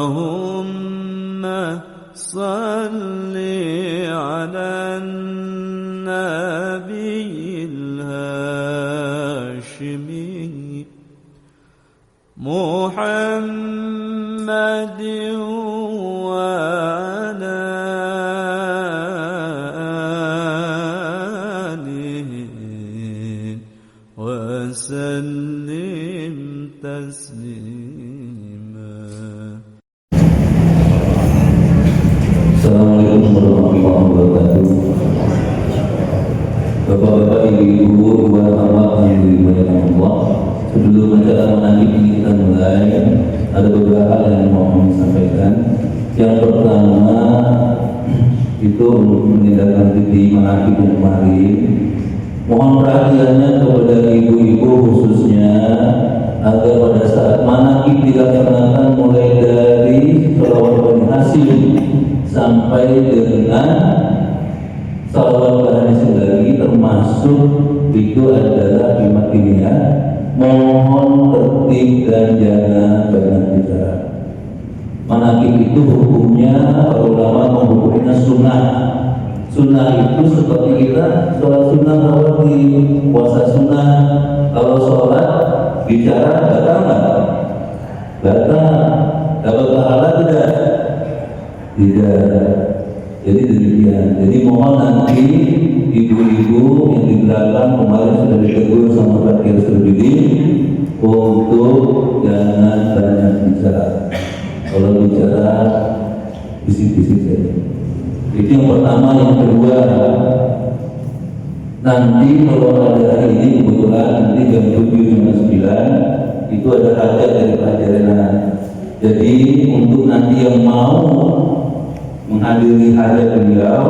اللهم صل على النبي الهاشمي محمد وعلى آله وسلم تسليما. Assalamualaikum warahmatullahi wabarakatuh. Bapak-bapak, ibu-ibu, ibu-bapak yang dimuliakan Allah, sebelum acara menanti ini kita mulai, ada beberapa hal yang mau kami sampaikan. Yang pertama itu menindaklanjuti menanti yang kemarin. Mohon perhatiannya kepada ibu-ibu khususnya agar pada saat manakib dilaksanakan mulai dari sholawat Bani Hasyim sampai dengan sholawat Bani Hasyim lagi, termasuk itu adalah bimakiniya, mohon tertib dan jangan banyak bicara. Manakib itu hukumnya para ulama menghukumnya sunnah. Sunnah itu seperti kita sholat sunnah, kalau di puasa sunnah, kalau sholat bicara batal nggak? Batal. Dapat pahala tidak? Tidak. Jadi demikian. Jadi mohon nanti ibu-ibu yang di belakang kemarin sudah ditegur sama Pak Kiai untuk jangan banyak bicara. Kalau bicara bisik-bisik saja. Itu yang pertama. Yang kedua, nanti kalau ada hari ini kebetulan nanti jam 7 jam 9 itu ada hajat dari Pak Jarena. Jadi untuk nanti yang mau menghadiri hajat beliau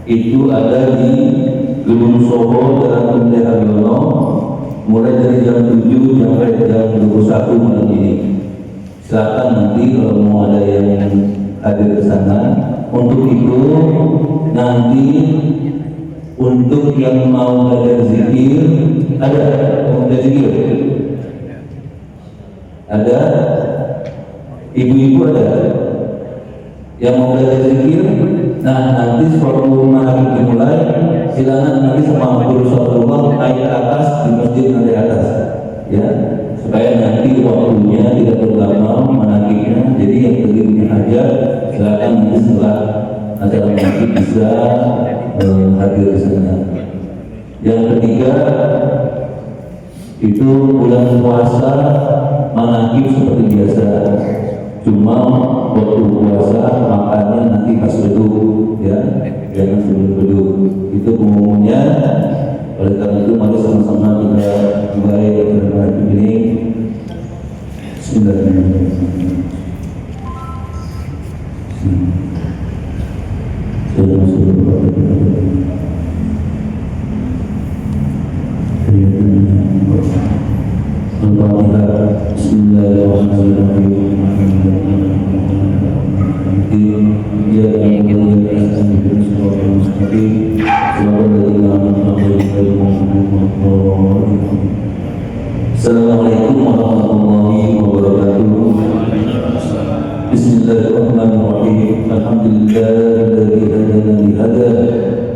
itu ada di Gedung Soho Jalan Tunde Haryono mulai dari jam 7 sampai jam 21 malam ini. Silakan nanti kalau mau ada yang hadir ke sana. Untuk itu nanti untuk yang mau belajar zikir, ada zikir? Ada? Ibu-ibu ada? Yang mau belajar zikir? Nah, nanti sebelum menghadiri dimulai, silakan nanti sama guru sholatullah naik ke atas di masjid nanti atas, ya, supaya nanti waktunya tidak berlama menakiknya. Jadi yang terlihatnya hajat silakan nanti setelah acara nanti bisa hadir di sana. Yang ketiga itu bulan puasa manakib seperti biasa, cuma waktu puasa makannya nanti pas beduk, ya, jangan sebelum beduk. Itu umumnya. Oleh karena itu mari sama-sama kita mulai acara ini. Bismillahirrahmanirrahim. Assalamualaikum warahmatullahi wabarakatuh. Bismillahirrahmanirrahim. Alhamdulillahilladzi hadana li hada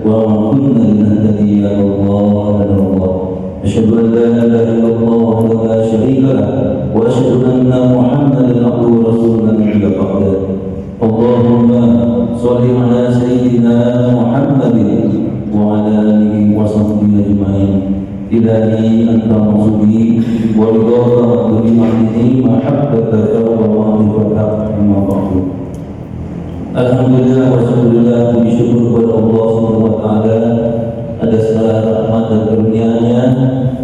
wa ma kunna linahtadiya lawla an Allah. Asyhadu an la ilaha illallah wa la syarika lah wa asyhadu anna Muhammadan abduhu wa rasuluhu nabiyya ba'da. Allahumma shalli ala sayyidina Muhammadin wa ala alihi wa sahbihi ajma'in. Ilahi anta maksudi wa ridha wa bi'amdihi mahabbata wa ma'rifata amma ba'du. Alhamdulillah wa syukurillah, puji syukur kepada Allah Subhanahu wa taala atas segala rahmat dan karunia-Nya,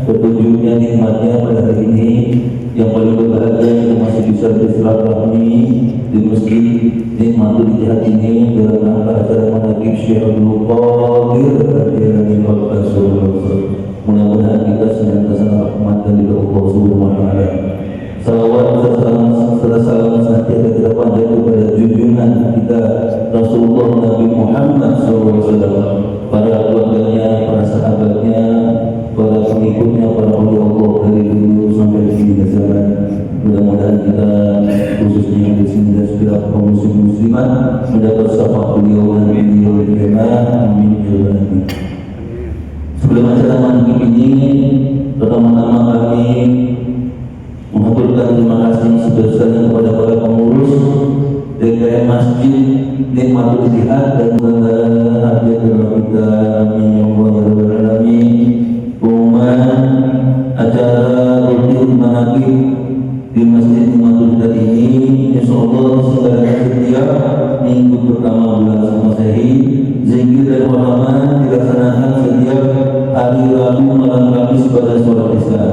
petunjuknya, nikmatnya pada hari ini. Yang paling berbahagia kita masih bisa bersilaturahmi di masjid Nikmatul Ijtihad ini dalam rangka acara manaqib Syekh Abdul Qadir Al-Jilani Al-Qasur. Mudah-mudahan kita senantiasa rahmat dan ridha Allah Subhanahu wa taala. Salawat serta salam senantiasa kita panjatkan kepada junjungan kita Rasulullah Nabi Muhammad SAW, para keluarganya, para sahabatnya, para pengikutnya, para wali Allah dari dulu sampai di sini. zaman. Mudah-mudahan kita khususnya yang di sini dan setiap kaum muslim muslimat mendapat syafaat beliau dan beliau jemaah. Amin ya rabbal alamin. Sebelum acara maghrib ini, pertama-tama kami mengaturkan terima kasih sebesar-besarnya kepada para pengurus DKM Masjid Nikmatul Jihad dan hadiah kita. Amin ya rabbal alamin. Pengumuman acara rutin manaqib di Masjid Nikmatul Jihad ini insyaallah segala setiap minggu pertama bulan Masehi, zikir dan ulama dilaksanakan setiap hari Rabu malam Kamis pada sholat Isya.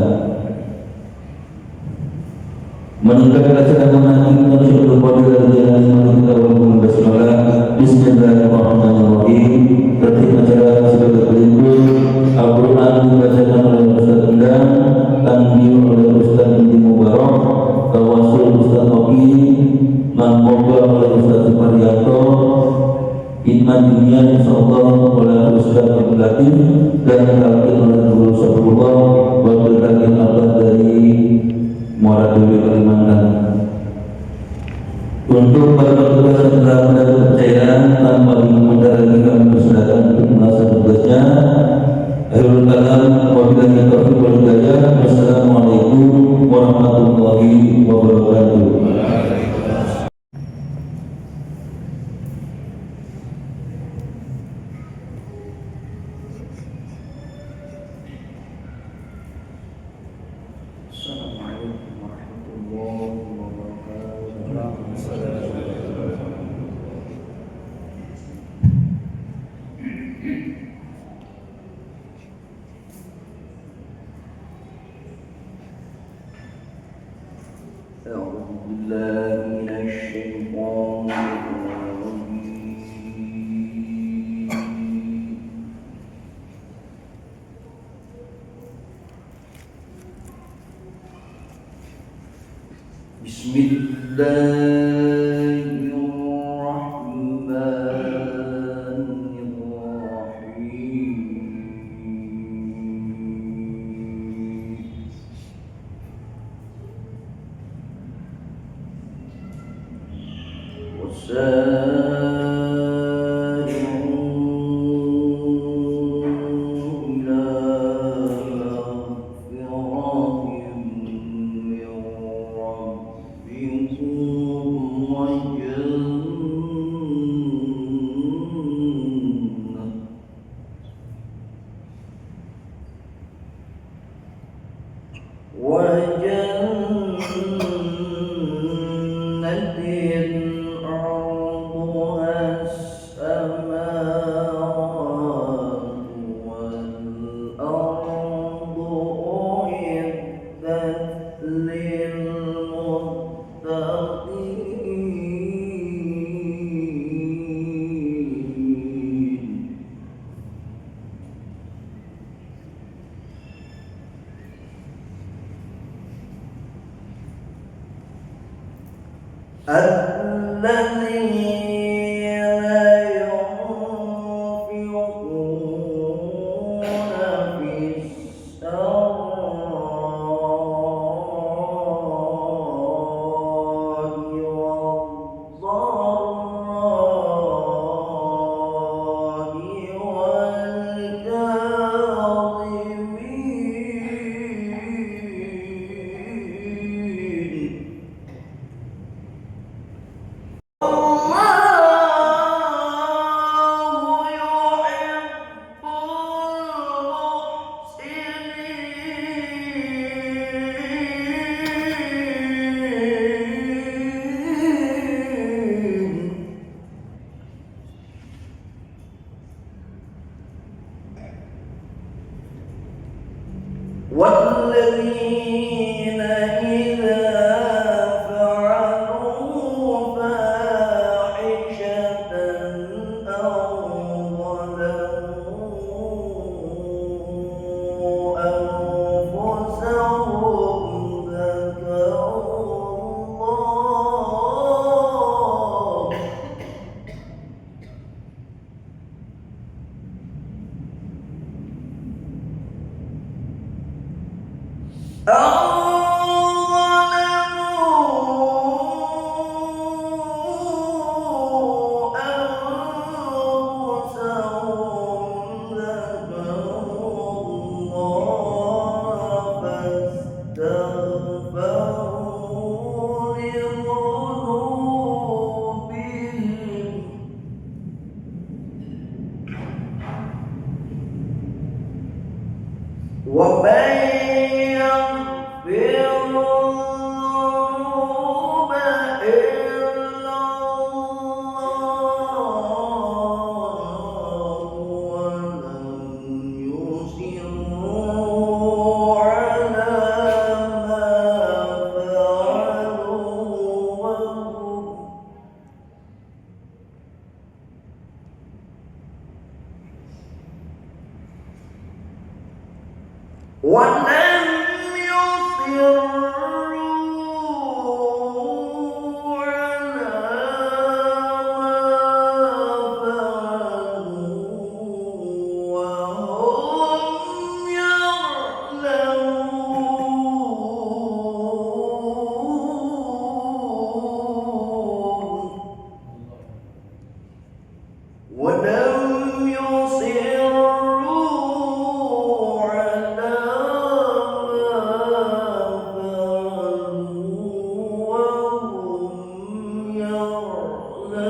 Meningkatkan acara menanti masyarakat pada jalan kita walaupun basmalah. Bismillahirrahmanirrahim. Tertib acara sebagai berikut: Al-Quran dibacakan oleh Ustaz Endang, tanbih oleh Ustaz Binti Mubarak, tawasul Ustaz Oki, mangkobah oleh Ustaz Suparyanto, khidmat dunia insyaallah oleh Ustaz Abdul Latif, dan talqin oleh Guru Sabrullah wa talqin abad dari Muara Dewi Kalimantan. Untuk para petugas yang telah mendapat kepercayaan tanpa diminta lagi kami persilakan untuk melaksanakan tugasnya. Akhirul kalam, wabillahi taufiq wal hidayah. Wassalamualaikum warahmatullahi wabarakatuh. Assalamualaikum warahmatullahi wabarakatuh. أعوذ بالله من الشيطان الرجيم. بسم الله الرحمن الرحيم. وسارعوا إلى مغفرة من ربكم وجنة عرضها السماوات والأرض أعدت للمتقين. الذين ينفقون في السراء والضراء والكاظمين واستغفروا لذنوبهم ومن يغفر الذنوب إلا الله ولم يصروا على ما فعلوا ولم يصروا على ما فعلوا وهم يعلمون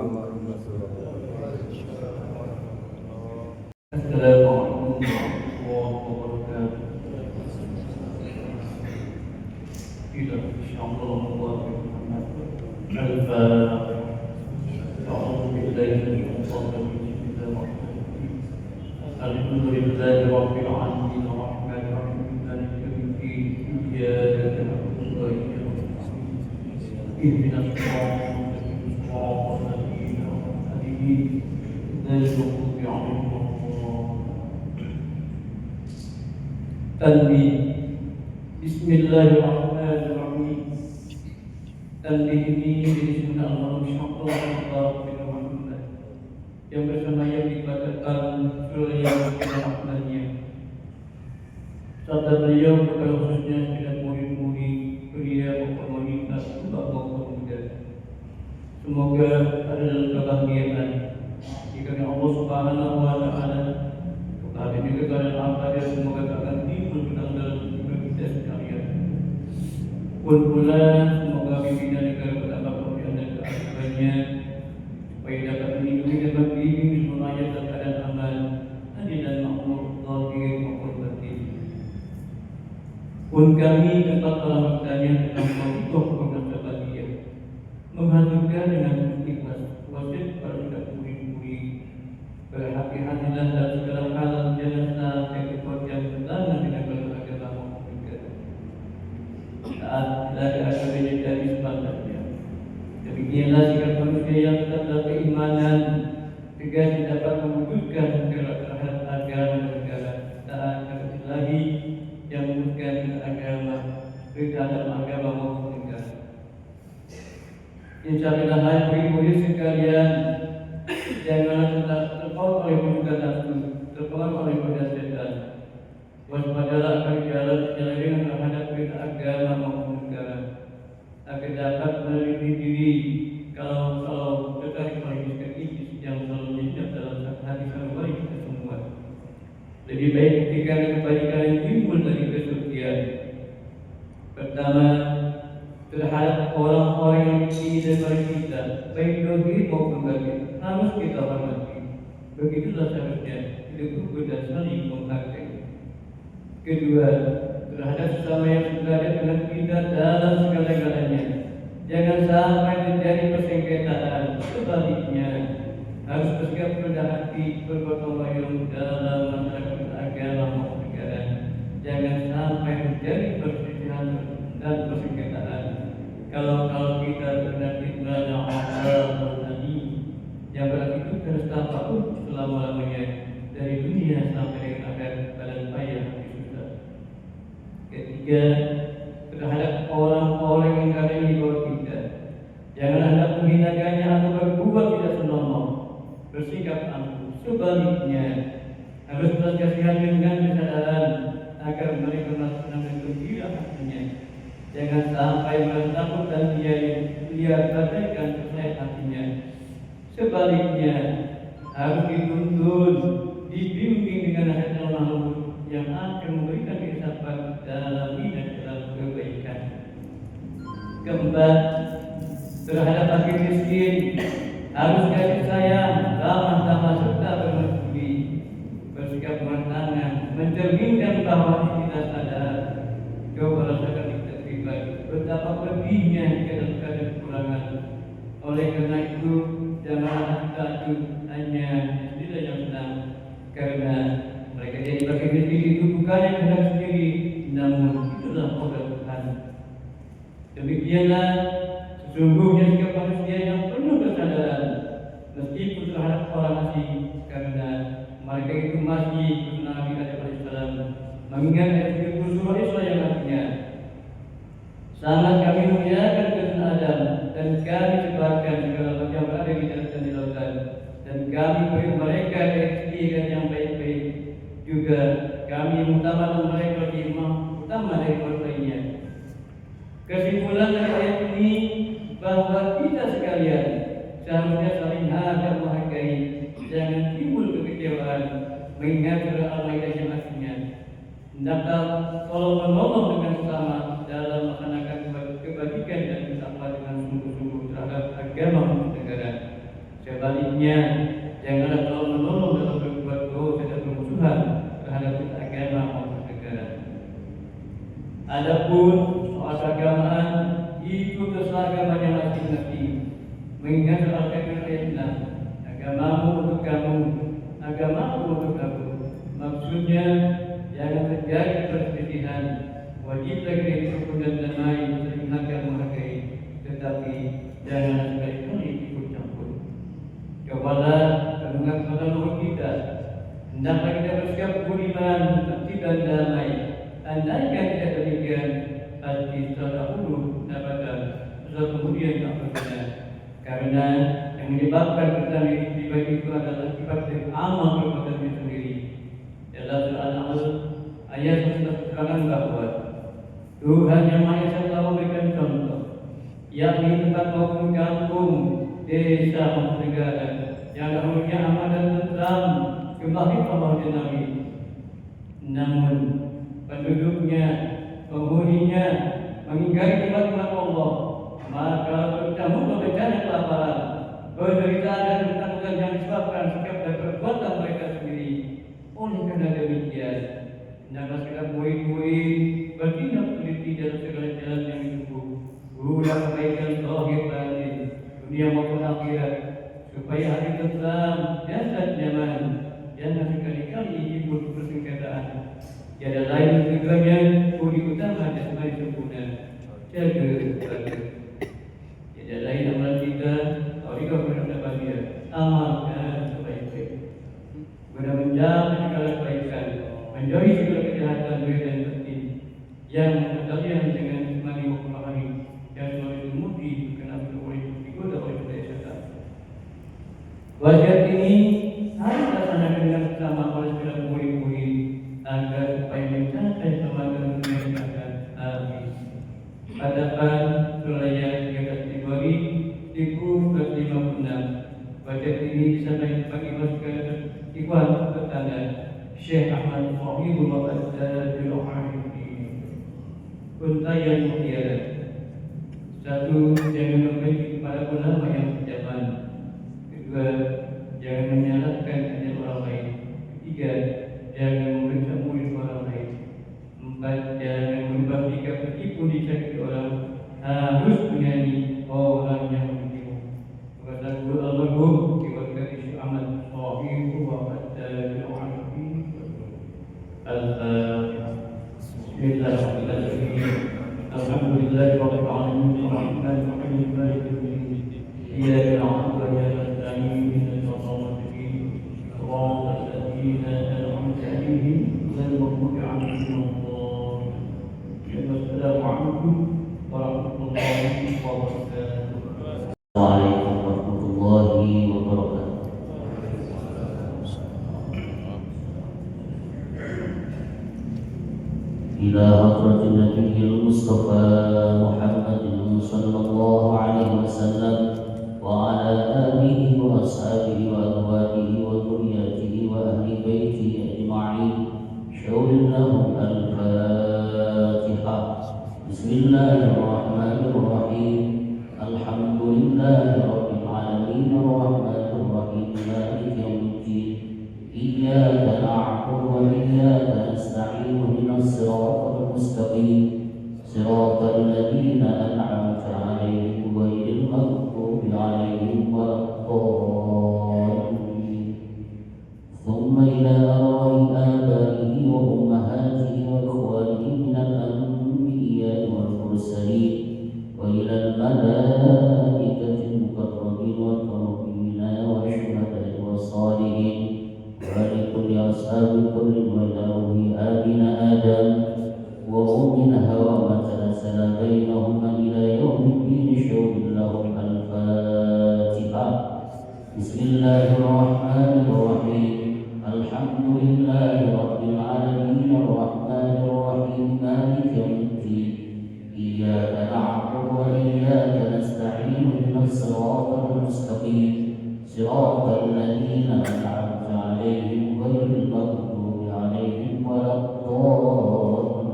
ولم يصروا على صدق الله العظيم. السلام عليكم ورحمة الله Assalamualaikum warahmatullahi wabarakatuh. Insyaallah Alhamdulillahi rabbil alamin arrahmanir rahim maliki yaumiddin iyyaka na'budu wa iyyaka nasta'in ihdinas siratal mustaqim siratal ladzina an'amta 'alaihim ghairil maghdubi 'alaihim Tanbih. Bismillahirrahmanirrahim. Tanbih ini disusun Allah insyaallah Muhammad yang bersemayam di badan surah yang rahmatnya. Sabda beliau kepada khususnya tidak murid-murid beliau maupun wanita bapak muda. Semoga ada dalam kebahagiaan jika Allah Subhanahu wa taala ada juga keadaan apa dia semoga akan timbul dalam hidup kita sekalian. Pula semoga pimpinan negara bertambah kemuliaan dan keagungannya supaya dapat melindungi dan membimbing seluruh rakyat dalam keadaan aman, adil dan makmur, zahir maupun batin. Pun kami tetap dalam bertanya tentang untuk pemerintah bahagia, menghaturkan dengan ikhlas wajib para budak murid-murid berhati-hatilah dalam segala hal, jangan sampai berkorban bertentangan dengan berbagai agama mereka. Saat tidak ada agama dari sebaliknya. Demikianlah sikap manusia yang tetap dalam keimanan, tegas dapat mewujudkan terhadap agama dan negara. Taat kepada Ilahi yang mewujudkan agama, terhadap agama maupun negara. Insyaallah hai murid-murid sekalian, janganlah tetap terpengaruh oleh wujud nafsu, terpengaruh oleh godaan setan. Waspadalah akan jalan penyelewengan terhadap berita agama maupun negara, agar dapat melindungi diri kalau tertarik oleh miskin iblis yang selalu menjadi dalam hati sanubari kita semua. Lebih baik ketika kebaikan yang timbul dari kesucian. Pertama, terhadap orang-orang yang tinggi daripada kita, baik dohir maupun batin, harus kita hormati. Begitulah seharusnya hidup rukun dan saling menghargai. Kedua, terhadap sesama yang berada dengan kita dalam segala-galanya, jangan sampai terjadi persengketaan. Sebaliknya, harus bersikap rendah hati, bergotong royong dalam masyarakat agama maupun negara. Jangan sampai terjadi perselisihan dan persengketaan. Kalau kita benar benar Allah tadi, yang berarti itu terus tanpa selama-lamanya dari dunia sampai dengan akhir badan payah hati susah. Ketiga, terhadap orang-orang yang ada di bawah kita, jangan anda menghinakannya atau berbuat tidak senonoh, bersikap angkuh. Sebaliknya, harus belas kasihan dengan Jangan sampai menakutkan dia bagaikan kesayat hatinya. Sebaliknya harus dituntun, dibimbing dengan nasihat yang lembut yang akan memberikan keinsapan dalam dan dalam kebaikan. Keempat, terhadap fakir miskin harus kasih sayang, ramah tamah serta bermesuri, bersikap bertangan, mencerminkan bahwa kita sadar. Coba rasakan kita pribadi betapa pedihnya jika dalam keadaan kekurangan. Oleh karena itu, janganlah kita itu hanya tidak yang senang, karena mereka jadi bagi miskin itu bukannya kehendak sendiri, namun itulah kodrat Tuhan. Demikianlah sesungguhnya sikap manusia yang penuh kesadaran meskipun terhadap orang asing, karena mereka itu masih Nabi Alaihissalam mengingat ayat surah Isra yang artinya, sangat kami muliakan keturunan Adam dan kami sebarkan segala macam yang ada di darat dan di lautan, dan kami beri mereka rezeki yang baik-baik, juga kami mengutamakan mereka lebih utama dari orang lainnya. Kesimpulan dari ayat ini bahwa kita sekalian seharusnya saling hadap menghargai, jangan timbul kekecewaan mengingat surah Al-Maidah yang artinya, hendaklah tolong menolong dengan sesama dalam melaksanakan kebajikan dan bersama dengan sungguh-sungguh terhadap agama negara. Sebaliknya, janganlah tolong menolong dalam berbuat dosa dan permusuhan terhadap agama maupun negara. Adapun soal keagamaan itu terserah agamanya masing-masing. Mengingat soal keagamaan, agamamu untuk kamu, agamaku untuk aku. Maksudnya jangan terjadi perselisihan. Wajiblah kita rukun dan damai, saling menghargai, tetapi jangan sekali-kali ikut campur. Cobalah mendengar kepada Tuhan kita. Hendaklah kita bersikap beriman, tertib dan damai. Andaikan tidak demikian, pasti terdahulu dapatkan, sesuatu kemudian tak berguna. Karena yang menyebabkan pertanyaan pribadi itu adalah sifat dari amal perbuatannya sendiri. Dalam surah Al-Nahl ayat 1 terangkan bahwa Tuhan yang Maha Esa telah memberikan contoh, yakni tempat maupun kampung, desa maupun negara yang dahulunya aman dan tentram, kembali Allah dan Nabi. Namun penduduknya, penghuninya mengingkari nikmat Allah, maka bertemu bencana kelaparan, penderitaan dan ketakutan yang disebabkan sikap dan perbuatan mereka sendiri. Oleh karena demikian, hendaklah segala murid-murid bertindak teliti dalam segala jalan yang ditempuh, guna kebaikan zahir batin, dunia maupun akhirat, supaya hati tentram, jasad nyaman, jangan sekali-kali timbul persengketaan. Tiada lain tujuannya budi utama jasmani sempurna, jaga keluarga. Tiada lain amalan kita, tauhid berhadapan dia, amalkan kebaikan. Guna menjaga segala kebaikan, menjauhi segala kejahatan zahir dan batin, yang terkalian dengan jasmani maupun rohani, yang selalu dimudi berkenan oleh digoda oleh budaya syaitan. Wasiat ini harus dilaksanakan dengan bersama oleh segala murid-murid agar supaya mencapai kemajuan dunia yang akan habis. Hadapan wilayah 13 Februari 1956. Wasiat ini disampaikan bagi masyarakat Ikhwan Tetangga Syekh Ahmad Fahimul Wa'ad Untayan Mutiara. 1. Jangan membenci kepada ulama yang berjalan. 2. Jangan menyalahkan hanya orang lain. 3. Jangan memeriksa murid orang lain. 4. Jangan merubah sikap meskipun disakiti orang. Harus menyanyi orang yang menyimu. Kata guru almarhum diwakilkan Syekh Ahmad Fahimul Wa'ad Al-Fatihah. Bismillahirrahmanirrahim. Alhamdulillahirabbil alamin. Arrahmanirrahim. Maliki yaumiddin. Iyyaka na'budu wa iyyaka nasta'in. Ihdinas siratal mustaqim. Shiratal ladzina an'amta 'alaihim ghairil maghdubi 'alaihim waladdallin. Assalamualaikum warahmatullahi wabarakatuh. Waalaikumsalam warahmatullahi wabarakatuh. إلى حضرة النبي المصطفى محمد صلى الله عليه وسلم وعلى آله وأصحابه وأزواجه وذرياته وأهل بيته أجمعين شور لهم الفاتحة. بسم الله الرحمن الرحيم. الحمد لله رب العالمين الرحمن الرحيم مالك يوم الدين. إياك نعبد وإياك نستعين اهدنا الصراط المستقيم صراط الذين أنعمت عليهم غير المغضوب عليهم ولا الضالين. ثم إلى أرواح آبائه وأمهاته وإخوانه من الأنبياء والمرسلين وإلى الملائكة المقربين والكرمين والشهداء والصالحين ولكل أصحاب كل وإلى روح آبنا آدم وأمنا وما تنزل بينهما إلى يوم الدين شور لهم الفاتحة. بسم الله الرحمن الرحيم. الحمد لله رب العالمين الرحمن الرحيم مالك يوم الدين. إياك نعبد وإياك نستعين اهدنا الصراط المستقيم صراط الذين أنعمت عليهم غير المغضوب عليهم ولا الضالين.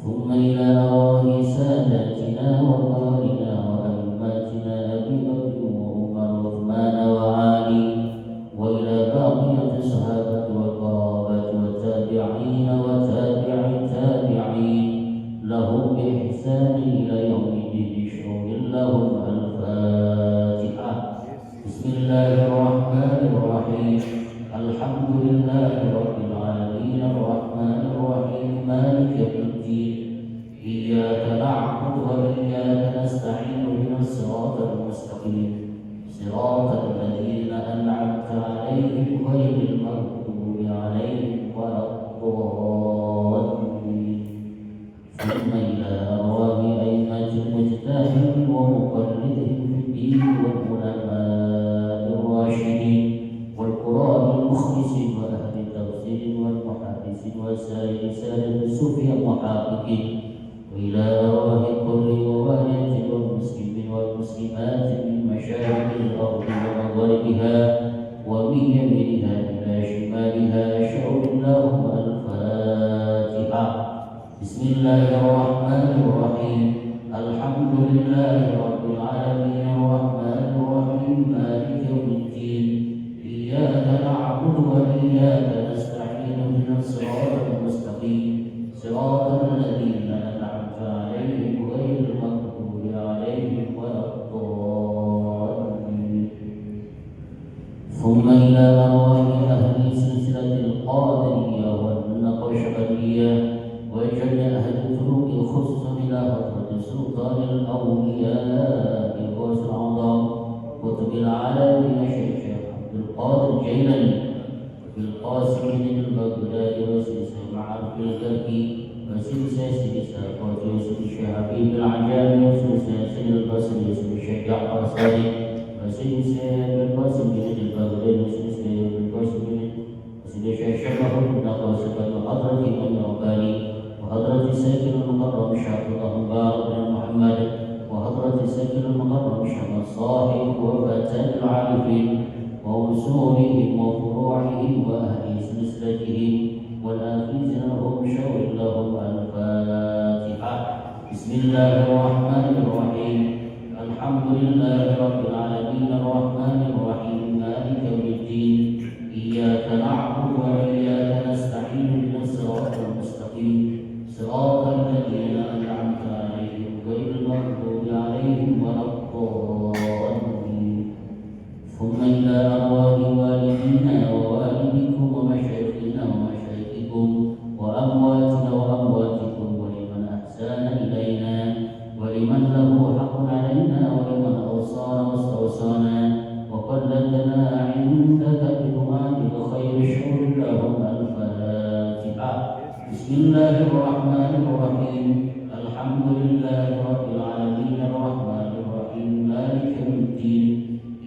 ثم إلى أرواح ساداتنا وقائنا وأئمتنا أبي بكر وعمر وعثمان وعلي وإلى بقية الصحابة والقرابة والتابعين وتابع التابعين لهم بإحسان إلى يوم الدين شور لهم الفاتحة. بسم الله الرحمن الرحيم. الحمد لله رب العالمين الرحمن الرحيم مالك يوم الدين. إياك نعبد وإياك نستعين اهدنا الصراط المستقيم صراط الذين أنعمت عليهم غير المغضوب عليهم ولا الضالين. ثم إلى أرواح أئمة المجتهدين ومقلدهم في الدين والعلماء الراشدين والقراء المخلصين وأهل التفسير والمحادثين وسائر سادة الصوفية المحققين وإلى أرواح كل ووالد والمسلمين والمسلمات من مشارق الأرض ومغاربها ومن يمينها إلى شمالها شعور لهم الفاتحة. بسم الله الرحمن الرحيم. الحمد لله رب العالمين الرحمن الرحيم مالك يوم الدين. إياك نعبد وإياك نستعين اهدنا الصراط المستقيم صراط الذين أنعمت عليهم غير المغضوب عليهم ولا الضالين. ثم إلى أرواح أهل سلسلة القادرية والنقشبندية وجميع أهل الطرق خصوصا إلى حضرة سلطان الأولياء الغوث الأعظم قطب العالمين الشيخ عبد القادر الجيلاني بالقاسم بن البغدادي وسلسلة معروف الكركي وسلسلة ساقط يوسف الشهابي بالعجامي وسلسلة سيد البصري يوسف الشيخ جعفر الصادق وسلسلة بالقاسم بن البغدادي وسلسلة بالقاسم بن الشيخ شبه النقص وحضرة الإمام الرباني وحضرة ساكن المقرب شعب الله مبارك بن محمد وحضرة ساكن المقرب شعب الصاحب وفتاة العارفين ووصولهم وفروعهم وأهل سلسلتهم والآخذين لهم شور لهم الفاتحة. بسم الله الرحمن الرحيم. الحمد لله رب العالمين الرحمن الرحيم مالك يوم الدين. إياك نعبد وإياك نستعين اهدنا الصراط المستقيم صراط الذين أنعمت عليهم غير المغضوب عليهم ولا الضالين. ثم إلى أرواح والدينا ووالدكم ومشايخنا ومشايخكم وأمواتنا وأمواتكم ولمن أحسن إلينا ولمن له حق علينا ولمن أوصانا واستوصانا وقلدنا عندك بدعاء الخير شور لهم الفاتحة. بسم الله الرحمن الرحيم. الحمد لله رب العالمين الرحمن الرحيم مالك يوم الدين.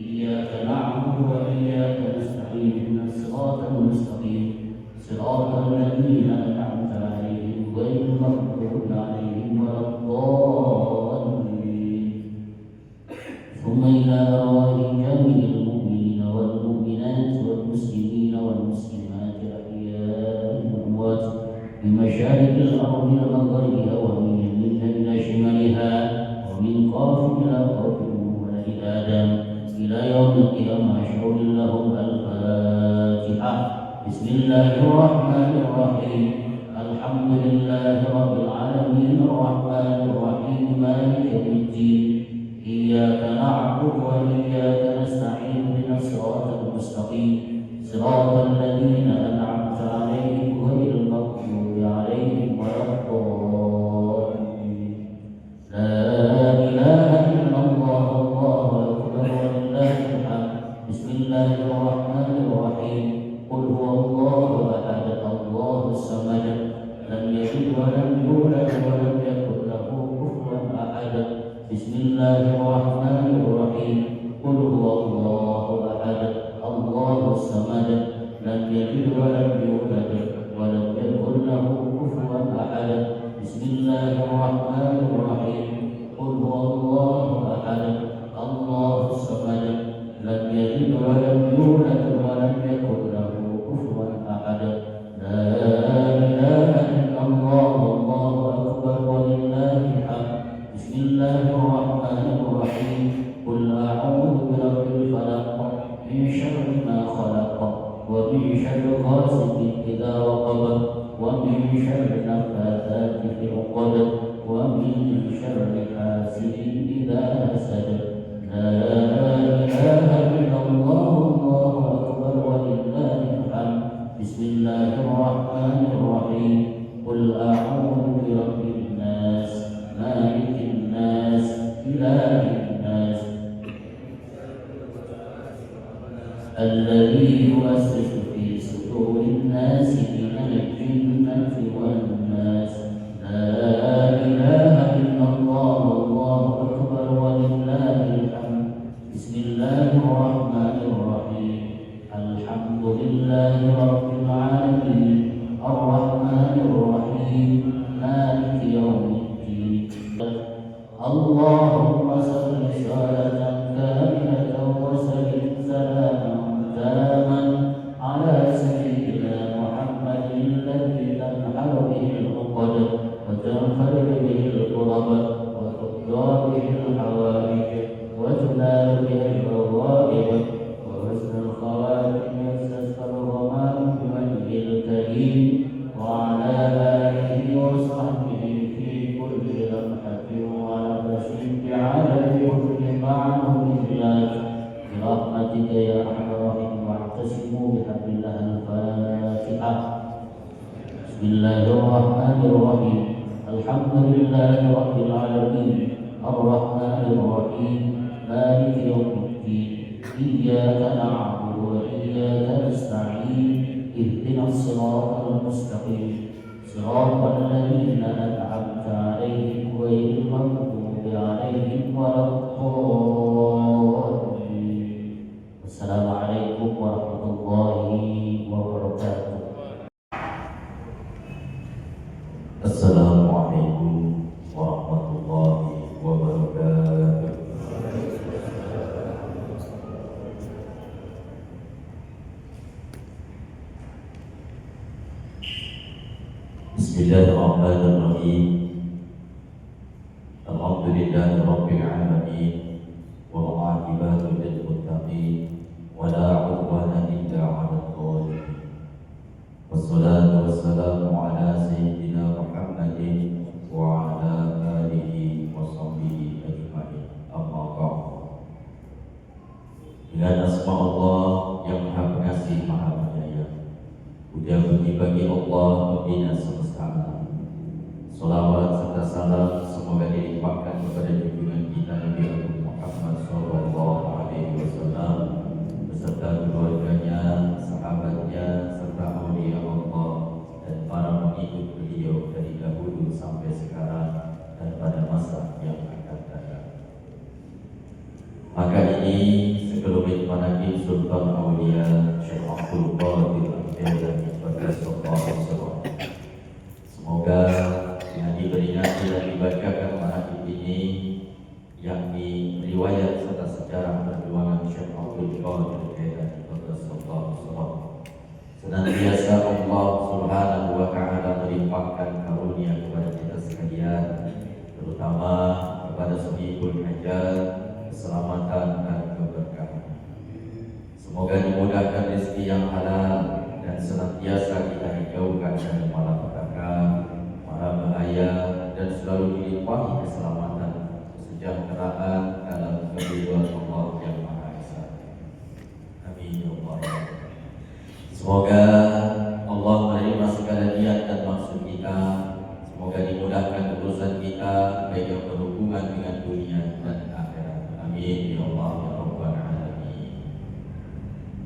إياك نعبد وإياك نستعين اهدنا الصراط المستقيم صراط الذين أنعمت غير المغضوب عليهم ولا الضالين. ثم إلى أرواح جميع المؤمنين والمؤمنات والمسلمين والمسلمات الأحياء والأموات من مشارق الأرض ومغربها ومن يمينها إلى شمالها ومن قاف إلى قاف من ولد آدم إلى يوم القيامة أشهد لهم الفاتحة. بسم الله الرحمن الرحيم. الحمد لله رب العالمين الرحمن الرحيم مالك يوم الدين. إياك نعبد وإياك نستعين اهدنا الصراط المستقيم صراط الذين أنعمت عليهم غير المغضوب عليهم ولا الضالين. لا إله إلا الله الله أكبر ولله الحمد. بسم الله الرحمن الرحيم. قل هو الله أحد الله الصمد لم يلد ولم يولد ولم يكن له كفوا أحد. بسم الله الرحمن الرحيم. قل هو الله أحد الله الصمد لم يلد ولم يولد ولم يكن له كفوا أحد. بسم الله الرحمن الرحيم. قل هو الله أحد الله الصمد لم يلد ولم يولد ولم يكن له كفوا أحد. لا إله إلا الله الله أكبر ولله الحمد. بسم الله الرحمن الرحيم. قل أعوذ برب الفلق من شر ما خلق ومن شر غاسق إذا وقب ومن شر النفاثات في العقد ومن شر حاسد إذا حسد. لا إله إلا الله الله أكبر ولله الحمد. بسم الله الرحمن الرحيم. قل أعوذ برب الناس مالك الناس إله الناس الذي يوسوس في صدور الناس من الجنة والناس. لا إله إلا الله الله أكبر ولله الحمد. بسم الله الرحمن الرحيم. الحمد لله رب العالمين الرحمن الرحيم مالك يوم الدين. اللهم صل صلاة كاملة وسلم سلاما تاما على سيدنا محمد الذي تنحل به العقد وتنفرج به الكرب وتقضى به الحوائج وتنال به الرغائب وحسن الخواتم يستسقى الغمام بوجهه الكريم وعلى آله وصحبه في كل لمحة ونفس بعدد كل معلوم لك برحمتك يا أرحم الراحمين. واعتصموا بحبل الله. الفاتحة. بسم الله الرحمن الرحيم. الحمد لله رب العالمين الرحمن الرحيم مالك يوم الدين. إياك نعبد وإياك نستعين اهدنا الصراط المستقيم صراط الذين أنعمت عليهم غير المغضوب عليهم ولا الضالين. السلام عليكم ورحمة الله وبركاته. Assalamualaikum warahmatullahi wabarakatuh. Bismillahirrahmanirrahim. Alhamdulillahi rabbil alamin wal 'aqibatu lil muttaqin wa la 'udwana illa 'alal zalimin. Wassalatu wassalamu ala sayyidina Muhammadin wa ala alihi wa sahbihi ajma'in. Amma ba'du. Dengan asma Allah yang Maha Pengasih Maha Penyayang, puja-puji bagi Allah Pembina semesta alam. Salawat serta salam semoga dilimpahkan kepada junjungan kita Nabi Muhammad SAW beserta keluarganya, sahabatnya, serta aulia Allah dan para pengikut beliau dari dahulu sampai sekarang dan pada masa yang akan datang. Maka ini sekelumit manaqib Sultan Aulia Syekh Abdul Qadir Al-Jailani. Semoga Senantiasa Allah Subhanahu wa Ta'ala melimpahkan karunia kepada kita sekalian, terutama kepada sahibul hajat, keselamatan dan keberkahan. Semoga dimudahkan rezeki yang halal dan senantiasa kita dijauhkan dari malapetaka, mara bahaya, dan selalu dilimpahi keselamatan, kesejahteraan dalam keridhaan Allah yang Maha Esa. Amin ya Allah. Semoga Allah menerima segala niat dan maksud kita. Semoga dimudahkan urusan kita, baik yang berhubungan dengan dunia dan akhirat. Amin ya Allah ya Rabbal Alamin.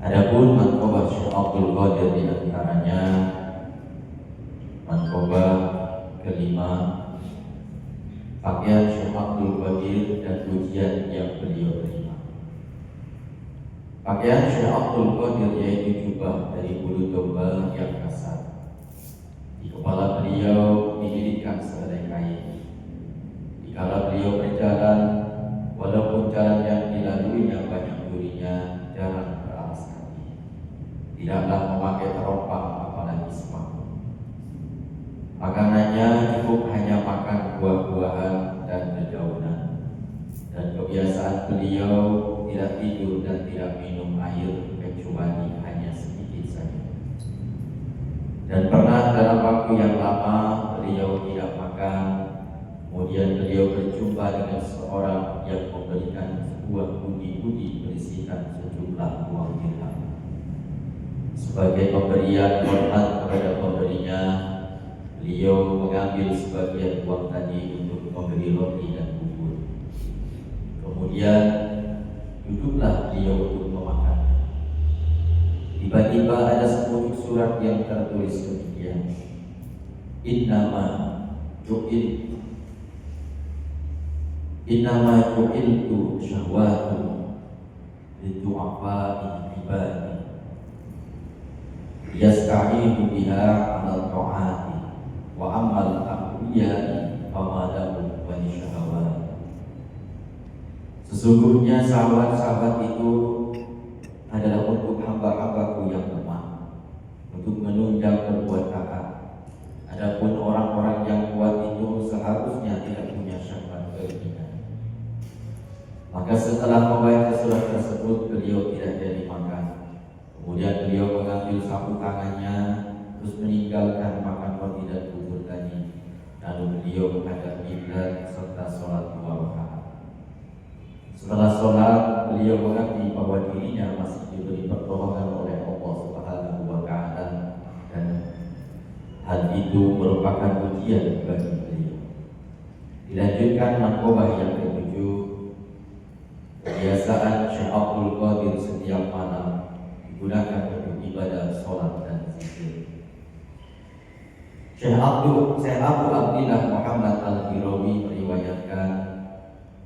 Adapun manqabah Syekh Abdul Qadir di antaranya manqabah kelima, pakaian Syekh Abdul Qadir dan pujian yang beliau terima. Pakaian Syekh Abdul Qadir yaitu jubah dari bulu domba yang kasar. Di kepala beliau didirikan sehelai kain. Dikala beliau berjalan, walaupun jalan yang dilaluinya banyak durinya, jarang beralas kaki. Tidaklah memakai teropang apalagi sepatu. Makanannya cukup hanya makan buah-buahan dan dedaunan. Dan kebiasaan beliau tidak tidur dan tidak minum air kecuali hanya sedikit saja. Dan pernah dalam waktu yang lama beliau tidak makan. Kemudian beliau berjumpa dengan seorang yang memberikan sebuah budi-budi berisikan sejumlah uang dirham. Sebagai pemberian hormat kepada pemberinya, beliau mengambil sebagian uang tadi untuk membeli roti dan bubur. Kemudian duduklah beliau untuk memakannya. Tiba-tiba ada sepucuk surat yang tertulis demikian: Innama ju'iltu syahwatu lidu'afa'i ibadi yasta'inu biha 'alal ta'ati wa ammal aqwiyai fama lahu wa syahawat. Sesungguhnya sahabat-sahabat itu adalah untuk hamba-hambaku yang lemah, untuk menunjang berbuat taat. Adapun orang-orang yang kuat itu seharusnya tidak punya syahwat keinginan. Maka setelah membaca surat tersebut, beliau tidak jadi makan. Kemudian beliau mengambil sapu tangannya, terus meninggalkan makan roti dan bubur tadi. Lalu beliau menghadap kiblat serta sholat 2 rakaat. Setelah sholat, beliau mengakui bahwa dirinya masih diberi pertolongan oleh Allah Subhanahu wa Ta'ala, dan hal itu merupakan ujian bagi beliau. Dilanjutkan manqabah yang ke-7, kebiasaan Syekh Abdul Qadir setiap malam digunakan untuk ibadah sholat dan zikir. Syekh Abu Abdillah Muhammad Al-Hirawi meriwayatkan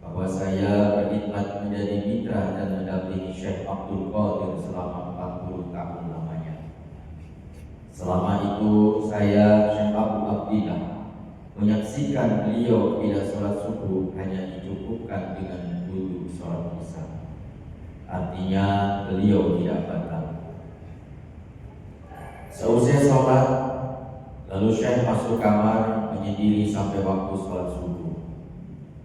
bahwa saya berkhidmat menjadi mitra dan mendampingi Syekh Abdul Qadir selama 40 tahun lamanya. Selama itu saya, Syekh Abu Abdillah, menyaksikan beliau bila sholat subuh hanya dicukupkan dengan duduk sholat isya. Artinya beliau tidak batal. Seusai sholat, lalu Syekh masuk kamar menyendiri sampai waktu sholat subuh.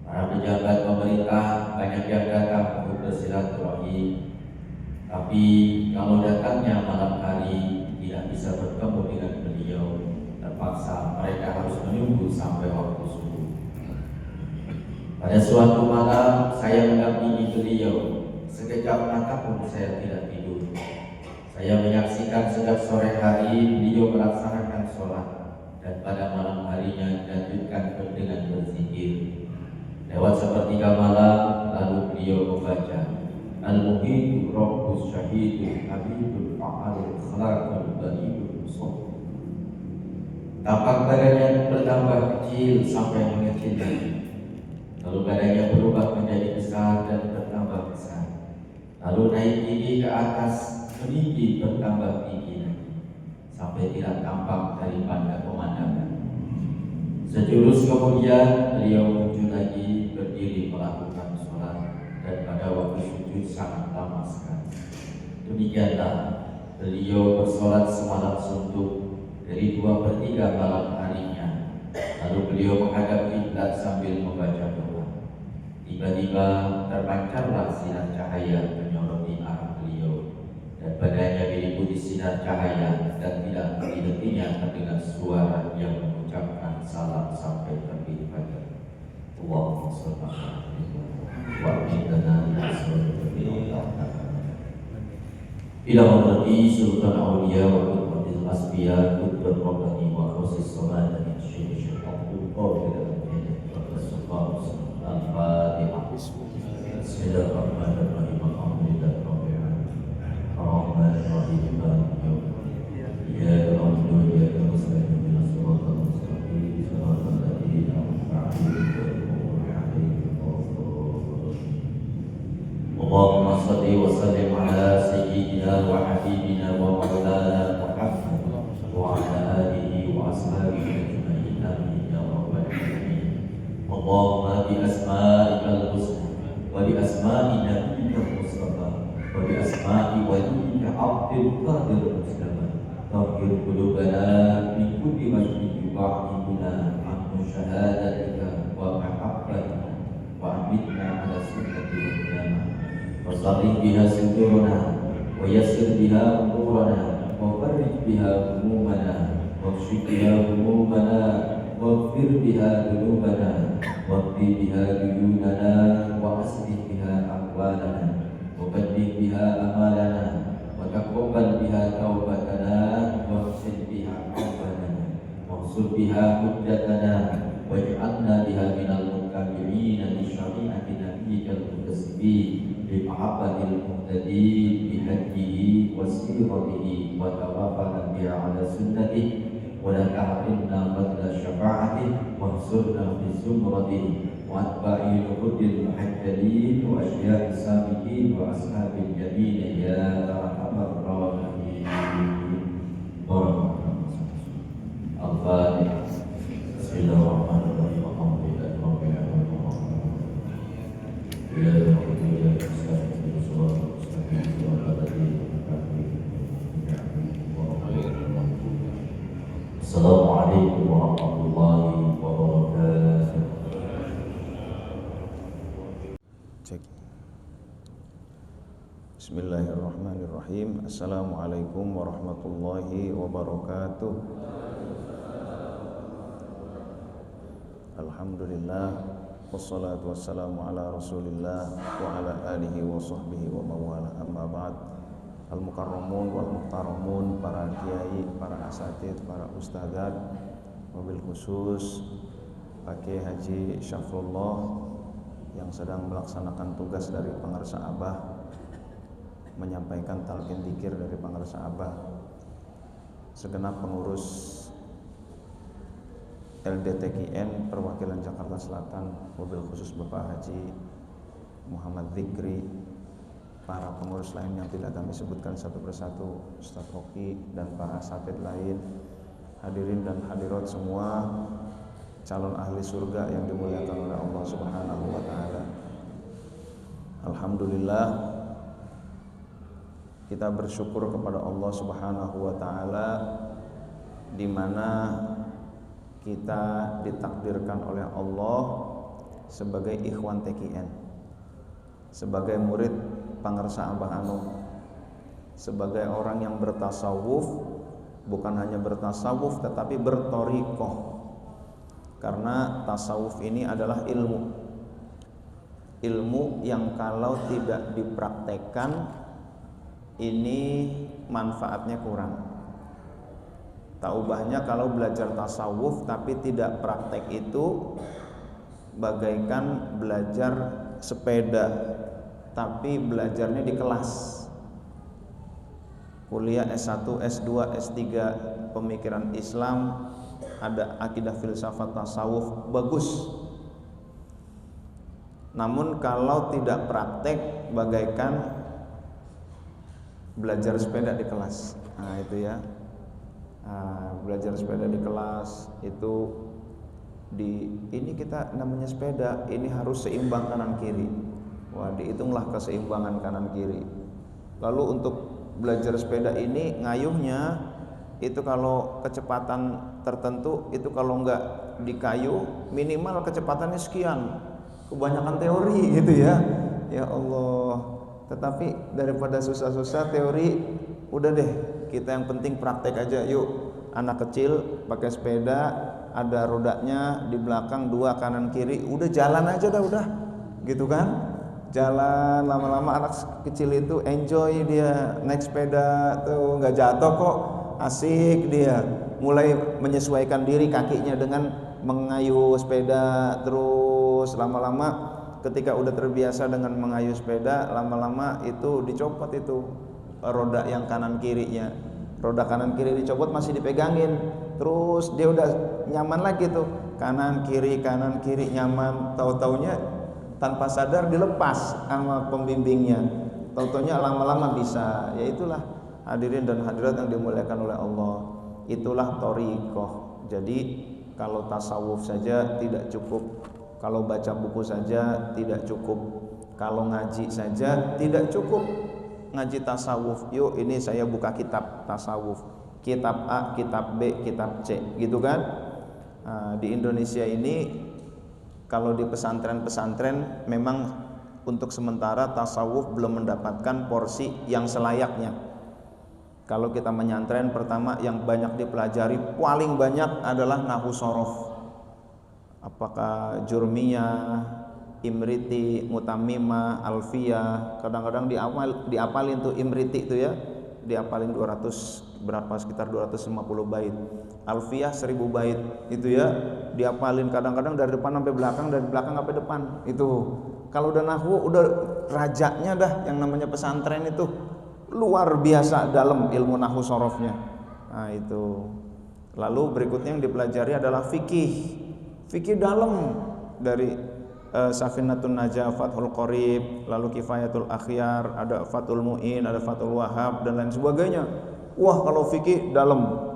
Para pejabat pemerintah banyak yang datang untuk bersilaturahmi, tapi kalau datangnya malam hari tidak bisa bertemu dengan beliau, terpaksa mereka harus menunggu sampai waktu subuh. Pada suatu malam saya mendampingi beliau, sekejap mata pun saya tidak tidur. Saya menyaksikan sejak sore hari beliau melaksanakan sholat, dan pada malam harinya dilanjutkan dengan berzikir. Lewat sepertiga malam, lalu beliau membaca Al-Muhidu Rabbus Syahidu Habibul Fa'al Khalaqul Badidul Musof. Tapak badannya bertambah kecil sampai mengecil lagi. Lalu badannya berubah menjadi besar dan bertambah besar. Lalu naik tinggi ke atas, meninggi bertambah tinggi lagi, sampai tidak tampak dari pandang pemandangan. Sejurus kemudian beliau muncul lagi, berdiri melakukan sholat, dan pada waktu sujud sangat lama sekali. Demikianlah Beliau bersolat semalam suntuk dari 2/3 malam harinya. Lalu beliau menghadap kiblat sambil membaca doa. Tiba-tiba terpancarlah sinar cahaya menyoroti arah beliau, dan badannya diliputi sinar cahaya, dan tidak henti-hentinya terdengar suara yang mengucapkan salam sampai terbit fajar. Allahumma shalli ala Muhammad wa ila hadrati sultan awliya wa qutbatil asfiya qutbat rabbani wa khusus salat min syekh Abdul Qadir al-Fatihah. Bismillahirrahmanirrahim. Alhamdulillahi rabbil alamin. Ar-Rahmanir Rahim. Ya Allah ya Muslim ya siratal mustaqim siratal ladzina an'amta 'alaihim. Allahumma shalli wa sallim ala sayyidina wa habibina wa maulana Muhammad wa ala alihi wa ashabihi ajma'in amin ya rabbal alamin. Allahumma bi asma'ikal husna wa bi asma'i nabiyyikal mustafa wa bi asma'i waliyyika Abdul Qadir Mustafa tahhir qulubana min kulli ma yu'ibuna an syahadatika wa mahabbatika wa amitna ala sunnati wal jamaah. Wasarrif biha sudurana wa yassir biha umurana wa farrij biha humumana wa kshif biha humumana waghfir biha dhunubana waqdi biha duyunana wa aslih biha ahwalana wa baddil biha amalana wa taqabbal biha taubatana wa hsin biha qalbana wa ansur biha hujjatana waj'alna biha minal muttabi'ina li syari'ati nabiyyikal mutasibin bi mahabbatil muhtadin bi hadihi wa siratihi wa tawaffana bi ala sunnatihi wa la tahrimna fadla syafa'atihi wa ansurna fi zumratihi wa atba'i nuhudil muhaddalin wa asya'i sabiqin wa ashabil yamin ya arhamar rahimin. Al-Fatihah. Bismillahirrahmanirrahim. Alhamdulillahi rabbil alamin. Ya Assalamualaikum warahmatullahi wabarakatuh. Cek. Bismillahirrahmanirrahim. Assalamualaikum warahmatullahi wabarakatuh. Alhamdulillah, wassalatu wassalamu ala rasulillah wa ala alihi wa sahbihi wa mawala, amma ba'd. Al-mukarramun wal muhtaramun, para kiai, para asatid, para ustadzat, wabil khusus Pak Kiai Haji Syafrullah yang sedang melaksanakan tugas dari Pangarsa Abah, menyampaikan talqin dzikir dari Pangarsa Abah, segenap pengurus LDTKN perwakilan Jakarta Selatan, wabil khusus Bapak Haji Muhammad Dzikri, para pengurus lain yang tidak kami sebutkan satu persatu, Ustaz Oki dan para asatid lain, hadirin dan hadirat semua calon ahli surga yang dimuliakan oleh Allah Subhanahu wa taala. Alhamdulillah, kita bersyukur kepada Allah Subhanahu wa taala di mana kita ditakdirkan oleh Allah sebagai ikhwan TKN, sebagai murid Pangarsa Abah Anu, sebagai orang yang bertasawuf, bukan hanya bertasawuf tetapi bertorikoh. Karena tasawuf ini adalah ilmu yang kalau tidak dipraktekkan ini manfaatnya kurang. Tak ubahnya kalau belajar tasawuf tapi tidak praktek itu bagaikan belajar sepeda tapi belajarnya di kelas. Kuliah S1, S2, S3 pemikiran Islam, ada akidah filsafat tasawuf, bagus. Namun kalau tidak praktek bagaikan belajar sepeda di kelas. Nah itu ya, belajar sepeda di kelas itu ini kita namanya sepeda, ini harus seimbang kanan kiri. Wah, dihitunglah keseimbangan kanan kiri. Lalu untuk belajar sepeda ini ngayuhnya itu kalau kecepatan tertentu itu kalau nggak di kayu minimal kecepatannya sekian, kebanyakan teori gitu ya. Ya Allah, tetapi daripada susah-susah teori, udah deh kita yang penting praktek aja. Yuk, anak kecil pakai sepeda ada rodanya di belakang 2 kanan kiri, udah jalan aja dah udah gitu kan. Jalan lama-lama anak kecil itu enjoy dia naik sepeda tuh, nggak jatuh kok, asik dia, mulai menyesuaikan diri kakinya dengan mengayuh sepeda. Terus lama-lama ketika udah terbiasa dengan mengayuh sepeda, lama-lama itu dicopot itu roda yang kanan kirinya, roda kanan kiri dicopot masih dipegangin, terus dia udah nyaman lagi tuh, kanan kiri nyaman. Tahu-taunya tanpa sadar dilepas sama pembimbingnya, tahu-taunya lama-lama bisa. Ya itulah hadirin dan hadirat yang dimuliakan oleh Allah, itulah thariqah. Jadi kalau tasawuf saja tidak cukup, kalau baca buku saja tidak cukup, kalau ngaji saja tidak cukup. Ngaji tasawuf, yuk ini saya buka kitab tasawuf, kitab A, kitab B, kitab C gitu kan. Nah, di Indonesia ini kalau di pesantren-pesantren memang untuk sementara tasawuf belum mendapatkan porsi yang selayaknya. Kalau kita menyantren, pertama yang banyak dipelajari paling banyak adalah nahwu sorof, apakah Jurmiyah, Imriti, Mutamimah, Alfiyah. Kadang-kadang diapalin tuh Imriti itu ya, diapalin 200 berapa, sekitar 250 bait. Alfiyah 1000 bait itu ya, diapalin kadang-kadang dari depan sampai belakang, dari belakang sampai depan. Itu kalau udah nahwu udah rajanya dah yang namanya pesantren itu, luar biasa dalam ilmu nahwu sorofnya. Nah itu. Lalu berikutnya yang dipelajari adalah fikih dalam, dari Safinatun Najah, Fathul Qorib, lalu Kifayatul Akhyar, ada Fathul Mu'in, ada Fathul Wahab dan lain sebagainya. Wah, kalau fikih dalam.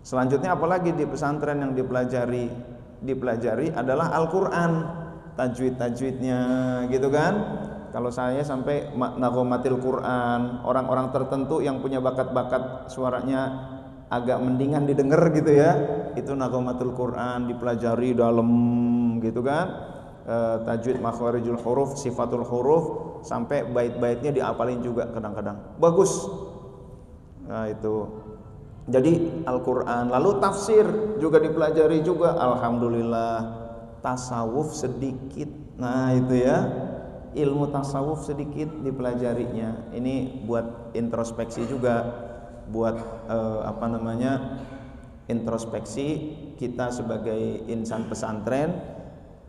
Selanjutnya apalagi di pesantren yang dipelajari adalah Al-Qur'an, tajwid-tajwidnya gitu kan. Kalau saya sampai naghomatil Qur'an, orang-orang tertentu yang punya bakat-bakat suaranya agak mendingan didengar gitu ya, itu naghomatul Qur'an dipelajari dalam gitu kan. Tajwid makharijul huruf, sifatul huruf, sampai bait-baitnya diapalin juga kadang-kadang. Bagus. Nah itu. Jadi Al-Qur'an, lalu tafsir juga dipelajari juga. Alhamdulillah. Tasawuf sedikit. Nah itu ya, ilmu tasawuf sedikit dipelajarinya. Ini buat introspeksi juga, buat introspeksi kita sebagai insan pesantren.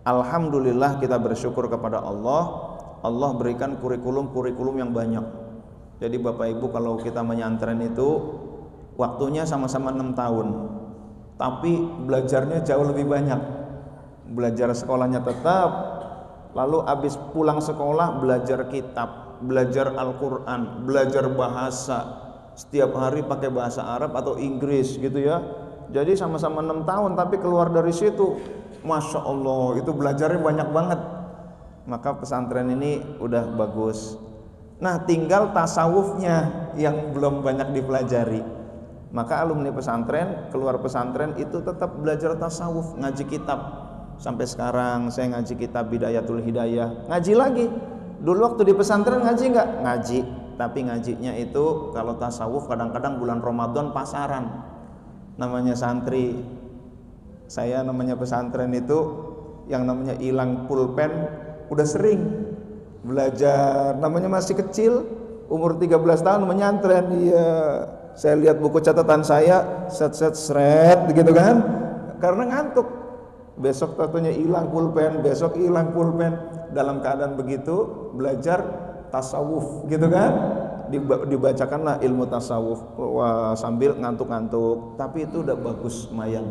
Alhamdulillah kita bersyukur kepada Allah. Allah berikan kurikulum yang banyak. Jadi Bapak Ibu kalau kita menyantren itu waktunya sama-sama 6 tahun, tapi belajarnya jauh lebih banyak. Belajar sekolahnya tetap, lalu habis pulang sekolah belajar kitab, belajar Al-Qur'an, belajar bahasa. Setiap hari pakai bahasa Arab atau Inggris gitu ya. Jadi sama-sama 6 tahun, tapi keluar dari situ, Masya Allah, itu belajarnya banyak banget. Maka pesantren ini udah bagus. Nah tinggal tasawufnya yang belum banyak dipelajari. Maka alumni pesantren, keluar pesantren itu tetap belajar tasawuf, ngaji kitab. Sampai sekarang saya ngaji kitab Bidayatul Hidayah, ngaji lagi. Dulu waktu di pesantren ngaji nggak? Ngaji, tapi ngajinya itu kalau tasawuf kadang-kadang bulan Ramadan pasaran. Namanya santri, saya namanya pesantren itu yang namanya hilang pulpen, udah sering belajar, namanya masih kecil, umur 13 tahun menyantren. Iya, saya lihat buku catatan saya, seret gitu kan, karena ngantuk. Besok tentunya hilang pulpen, besok hilang pulpen. Dalam keadaan begitu belajar tasawuf gitu kan, dibacakanlah ilmu tasawuf. Wah, sambil ngantuk-ngantuk, tapi itu udah bagus, lumayan,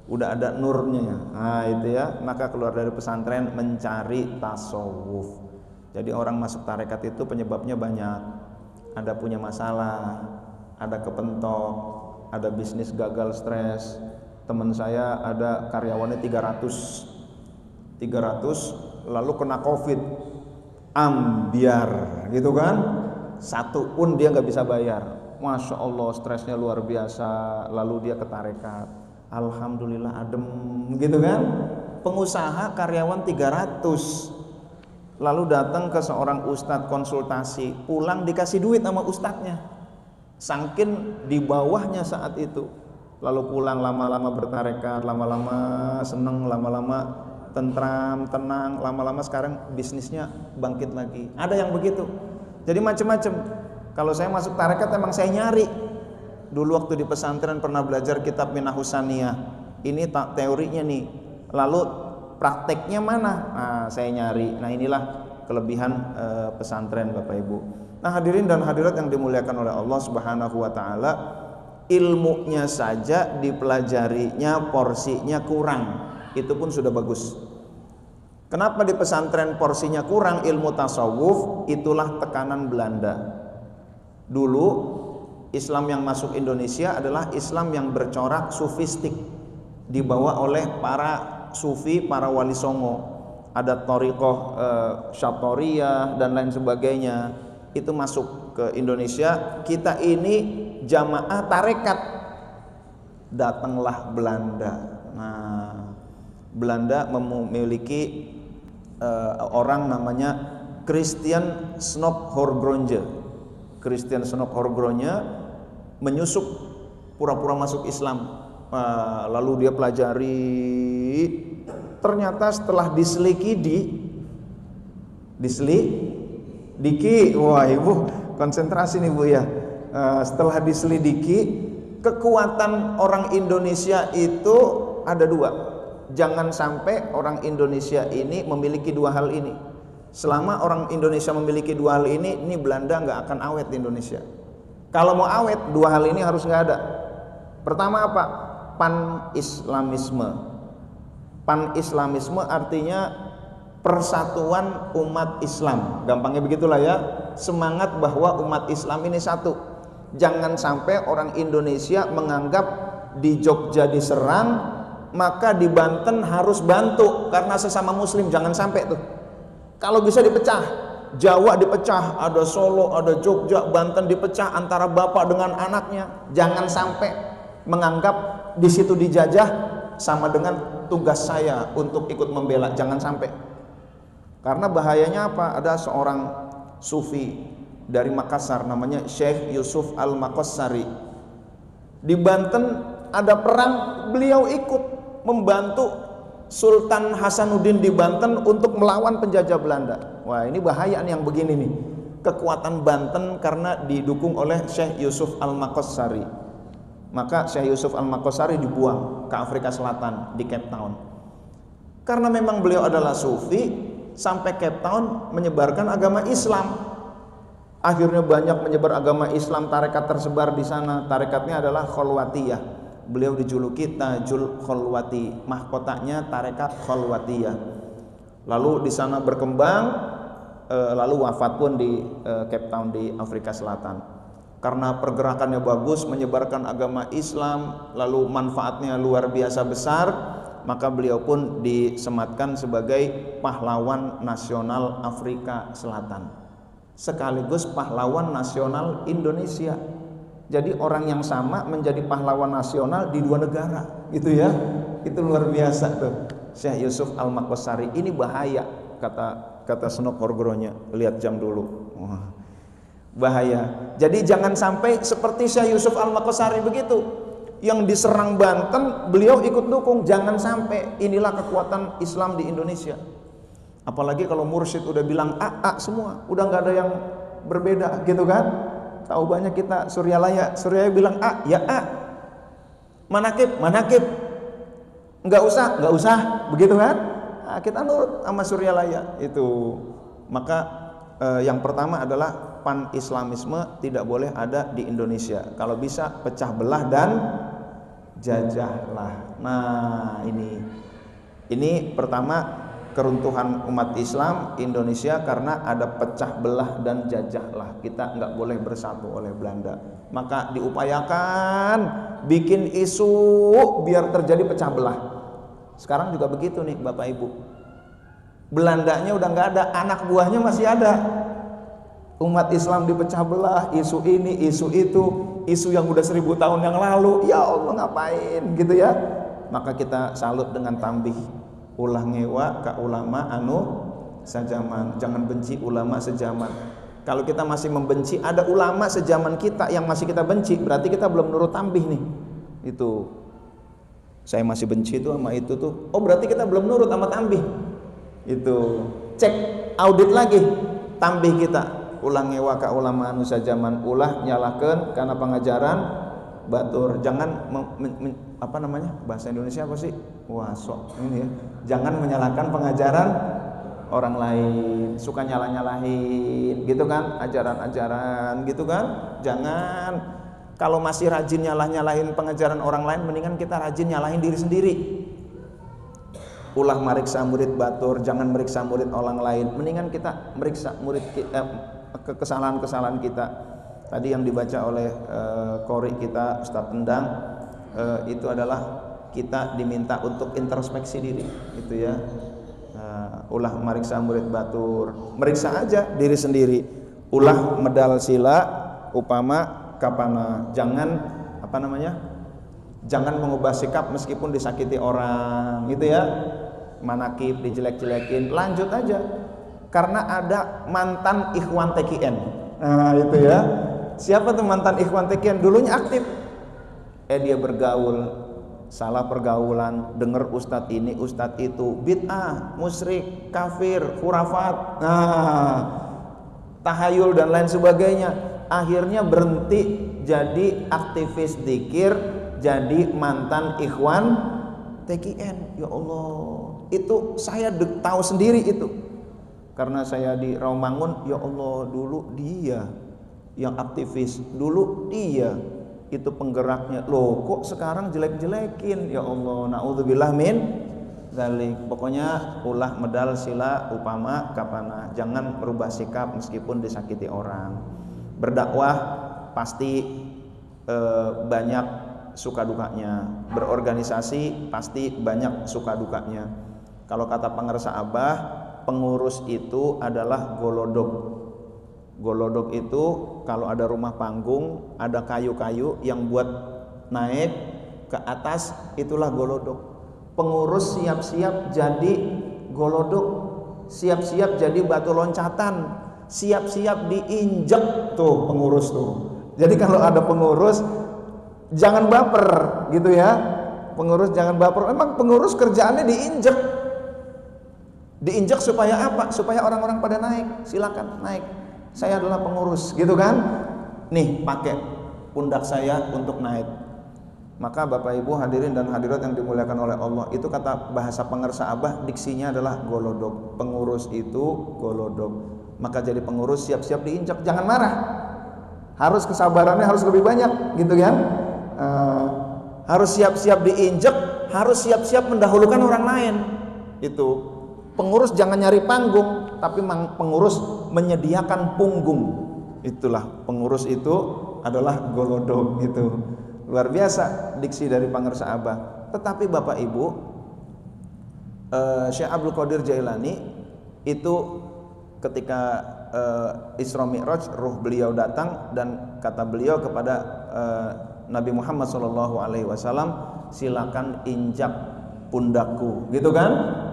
udah ada nurnya. Nah itu ya, maka keluar dari pesantren mencari tasawuf. Jadi orang masuk tarekat itu penyebabnya banyak. Ada punya masalah, ada kepentok, ada bisnis gagal, stres. Teman saya ada karyawannya 300 lalu kena covid, ambiar gitu kan. satu pun dia nggak bisa bayar. Masya Allah, stresnya luar biasa. Lalu dia ke tarekat, alhamdulillah adem gitu kan. Pengusaha karyawan 300, lalu datang ke seorang ustadz konsultasi, pulang dikasih duit sama ustadznya, sangkin di bawahnya saat itu. Lalu pulang lama-lama bertarekat, lama-lama seneng, lama-lama tentram, tenang, lama-lama sekarang bisnisnya bangkit lagi. Ada yang begitu. Jadi macam-macam. Kalau saya masuk tarekat emang saya nyari. Dulu waktu di pesantren pernah belajar kitab Minahus Saniyah. Ini teorinya nih. Lalu prakteknya mana? Nah, saya nyari. Nah, inilah kelebihan pesantren Bapak Ibu. Nah, hadirin dan hadirat yang dimuliakan oleh Allah Subhanahu wa taala, ilmunya saja dipelajarinya porsinya kurang. Itu pun sudah bagus. Kenapa di pesantren porsinya kurang ilmu tasawuf? Itulah tekanan Belanda. Dulu Islam yang masuk Indonesia adalah Islam yang bercorak sufistik, dibawa oleh para sufi, para wali songo. Ada thariqah Syatoriyah dan lain sebagainya. Itu masuk ke Indonesia. Kita ini jamaah tarekat. Datanglah Belanda. Nah, Belanda memiliki orang namanya Christian Snoekhorgrondje. Christian Snoekhorgrondje menyusup pura-pura masuk Islam. Lalu dia pelajari, ternyata setelah diselidiki, wah ibu konsentrasi nih bu ya. Setelah diselidiki, kekuatan orang Indonesia itu ada dua. Jangan sampai orang Indonesia ini memiliki dua hal ini. Selama orang Indonesia memiliki dua hal ini Belanda nggak akan awet di Indonesia. Kalau mau awet, dua hal ini harus nggak ada. Pertama apa? Pan-Islamisme. Pan-Islamisme artinya persatuan umat Islam. Gampangnya begitulah ya. Semangat bahwa umat Islam ini satu. Jangan sampai orang Indonesia menganggap di Jogja diserang, maka di Banten harus bantu karena sesama Muslim. Jangan sampai tuh. Kalau bisa dipecah, Jawa dipecah, ada Solo, ada Jogja, Banten dipecah antara bapak dengan anaknya. Jangan sampai menganggap di situ dijajah sama dengan tugas saya untuk ikut membela. Jangan sampai. Karena bahayanya apa? Ada seorang sufi dari Makassar namanya Syekh Yusuf Al-Maqassari. Di Banten ada perang, beliau ikut membantu Sultan Hasanuddin di Banten untuk melawan penjajah Belanda. Wah, ini bahaya nih yang begini nih. Kekuatan Banten karena didukung oleh Syekh Yusuf Al-Maqassari. Maka Syekh Yusuf Al-Maqassari dibuang ke Afrika Selatan di Cape Town. Karena memang beliau adalah sufi, sampai Cape Town menyebarkan agama Islam. Akhirnya banyak menyebar agama Islam, tarekat tersebar di sana. Tarekatnya adalah Kholwatiyah. Beliau dijuluki Tajul Kholwati, mahkotanya tarekat Kholwatiyah. Lalu di sana berkembang, lalu wafat pun di Cape Town di Afrika Selatan. Karena pergerakannya bagus, menyebarkan agama Islam, lalu manfaatnya luar biasa besar, maka beliau pun disematkan sebagai pahlawan nasional Afrika Selatan, sekaligus pahlawan nasional Indonesia. Jadi orang yang sama menjadi pahlawan nasional di dua negara, gitu ya. Itu luar biasa tuh. Syekh Yusuf Al-Maqassari ini bahaya, kata Snoekhorgrondje. Lihat jam dulu. Wah, bahaya. Jadi jangan sampai seperti Syekh Yusuf Al-Maqassari begitu. Yang diserang Banten, beliau ikut dukung. Jangan sampai. Inilah kekuatan Islam di Indonesia. Apalagi kalau mursyid udah bilang A semua, udah nggak ada yang berbeda, gitu kan? Tahu banyak kita Suryalaya bilang A, ya A. Manakib, nggak usah, begitu kan? Nah, kita nurut sama Suryalaya itu. Maka yang pertama adalah pan-islamisme tidak boleh ada di Indonesia. Kalau bisa pecah belah dan jajahlah. Nah, ini pertama, keruntuhan umat Islam Indonesia karena ada pecah belah dan jajahlah. Kita nggak boleh bersatu oleh Belanda. Maka diupayakan bikin isu biar terjadi pecah belah. Sekarang juga begitu nih Bapak Ibu. Belandanya udah nggak ada, anak buahnya masih ada. Umat Islam dipecah belah, isu ini, isu itu, isu yang udah 1000 tahun yang lalu. Ya Allah, ngapain gitu ya? Maka kita salut dengan tambih. Ulah ngewa ka ulama anu sajaman. Jangan benci ulama sejaman. Kalau kita masih membenci, ada ulama sejaman kita yang masih kita benci, berarti kita belum nurut tambih nih. Itu. Saya masih benci itu sama itu tuh. Oh, berarti kita belum nurut sama tambih. Itu. Cek, audit lagi tambih kita. Ulah ngewa ka ulama anu sajaman, ulah nyalakeun karena pengajaran batur. Jangan apa namanya? Bahasa Indonesia apa sih? Wah, sok ini ya. Jangan menyalahkan pengajaran orang lain. Suka nyalah-nyalahin gitu kan, ajaran-ajaran gitu kan. Jangan. Kalau masih rajin nyalah-nyalahin pengajaran orang lain, mendingan kita rajin nyalahin diri sendiri. Ulah meriksa murid batur, jangan meriksa murid orang lain. Mendingan kita meriksa murid kesalahan-kesalahan kita. Tadi yang dibaca oleh qori kita Ustadz Endang itu adalah kita diminta untuk introspeksi diri, gitu ya. Ulah meriksa murid batur, meriksa aja diri sendiri. Ulah medal sila upama kapana, jangan apa namanya? Jangan mengubah sikap meskipun disakiti orang, gitu ya. Manakib dijelek-jelekin, lanjut aja. Karena ada mantan ikhwan TKN. Nah, itu ya. Siapa tuh mantan ikhwan TKN? Dulunya aktif. Dia bergaul, salah pergaulan, dengar ustadz ini, ustadz itu, bid'ah, musyrik, kafir, khurafat. Nah, tahayul dan lain sebagainya. Akhirnya berhenti jadi aktivis dzikir, jadi mantan ikhwan TKN. Ya Allah, itu saya tahu sendiri itu. Karena saya di Rawamangun, ya Allah, dulu dia yang aktivis, dulu dia itu penggeraknya. Loh, kok sekarang jelek-jelekin? Ya Allah, naudzubillah min dzalik. Pokoknya ulah medal sila upama kapana. Jangan merubah sikap meskipun disakiti orang. Berdakwah pasti banyak suka dukanya. Berorganisasi pasti banyak suka dukanya. Kalau kata pengersa Abah, pengurus itu adalah golodok. Golodok itu kalau ada rumah panggung, ada kayu-kayu yang buat naik ke atas, itulah golodok. Pengurus siap-siap jadi golodok, siap-siap jadi batu loncatan, siap-siap diinjek tuh pengurus tuh. Jadi kalau ada pengurus jangan baper gitu ya. Pengurus jangan baper. Memang pengurus kerjaannya diinjek. Diinjak supaya apa? Supaya orang-orang pada naik. Silakan naik. Saya adalah pengurus, gitu kan? Nih, pakai pundak saya untuk naik. Maka Bapak Ibu hadirin dan hadirat yang dimuliakan oleh Allah, itu kata bahasa pengersa Abah, diksinya adalah golodok. Pengurus itu golodok. Maka jadi pengurus siap-siap diinjak. Jangan marah. Harus kesabarannya harus lebih banyak, gitu kan? Harus siap-siap diinjak, harus siap-siap mendahulukan orang lain. Itu. Pengurus jangan nyari panggung, tapi pengurus menyediakan punggung. Itulah pengurus itu adalah golodok itu. Luar biasa diksi dari pengersa Abah. Tetapi Bapak Ibu, Syekh Abdul Qadir Jailani itu ketika Isra Mi'raj, ruh beliau datang dan kata beliau kepada Nabi Muhammad SAW, silakan injak pundakku, gitu kan?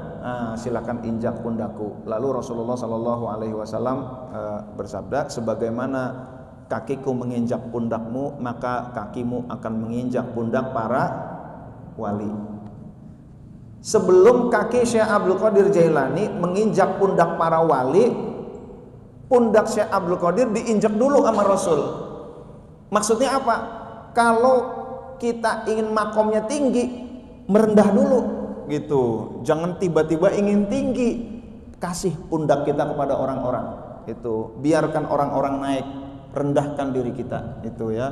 Silakan injak pundakku. Lalu Rasulullah SAW bersabda, sebagaimana kakiku menginjak pundakmu, maka kakimu akan menginjak pundak para wali. Sebelum kaki Syekh Abdul Qadir Jailani menginjak pundak para wali, pundak Syekh Abdul Qadir diinjak dulu sama Rasul. Maksudnya apa? Kalau kita ingin makomnya tinggi, merendah dulu gitu. Jangan tiba-tiba ingin tinggi, kasih pundak kita kepada orang-orang. Itu biarkan orang-orang naik, rendahkan diri kita. Itu ya.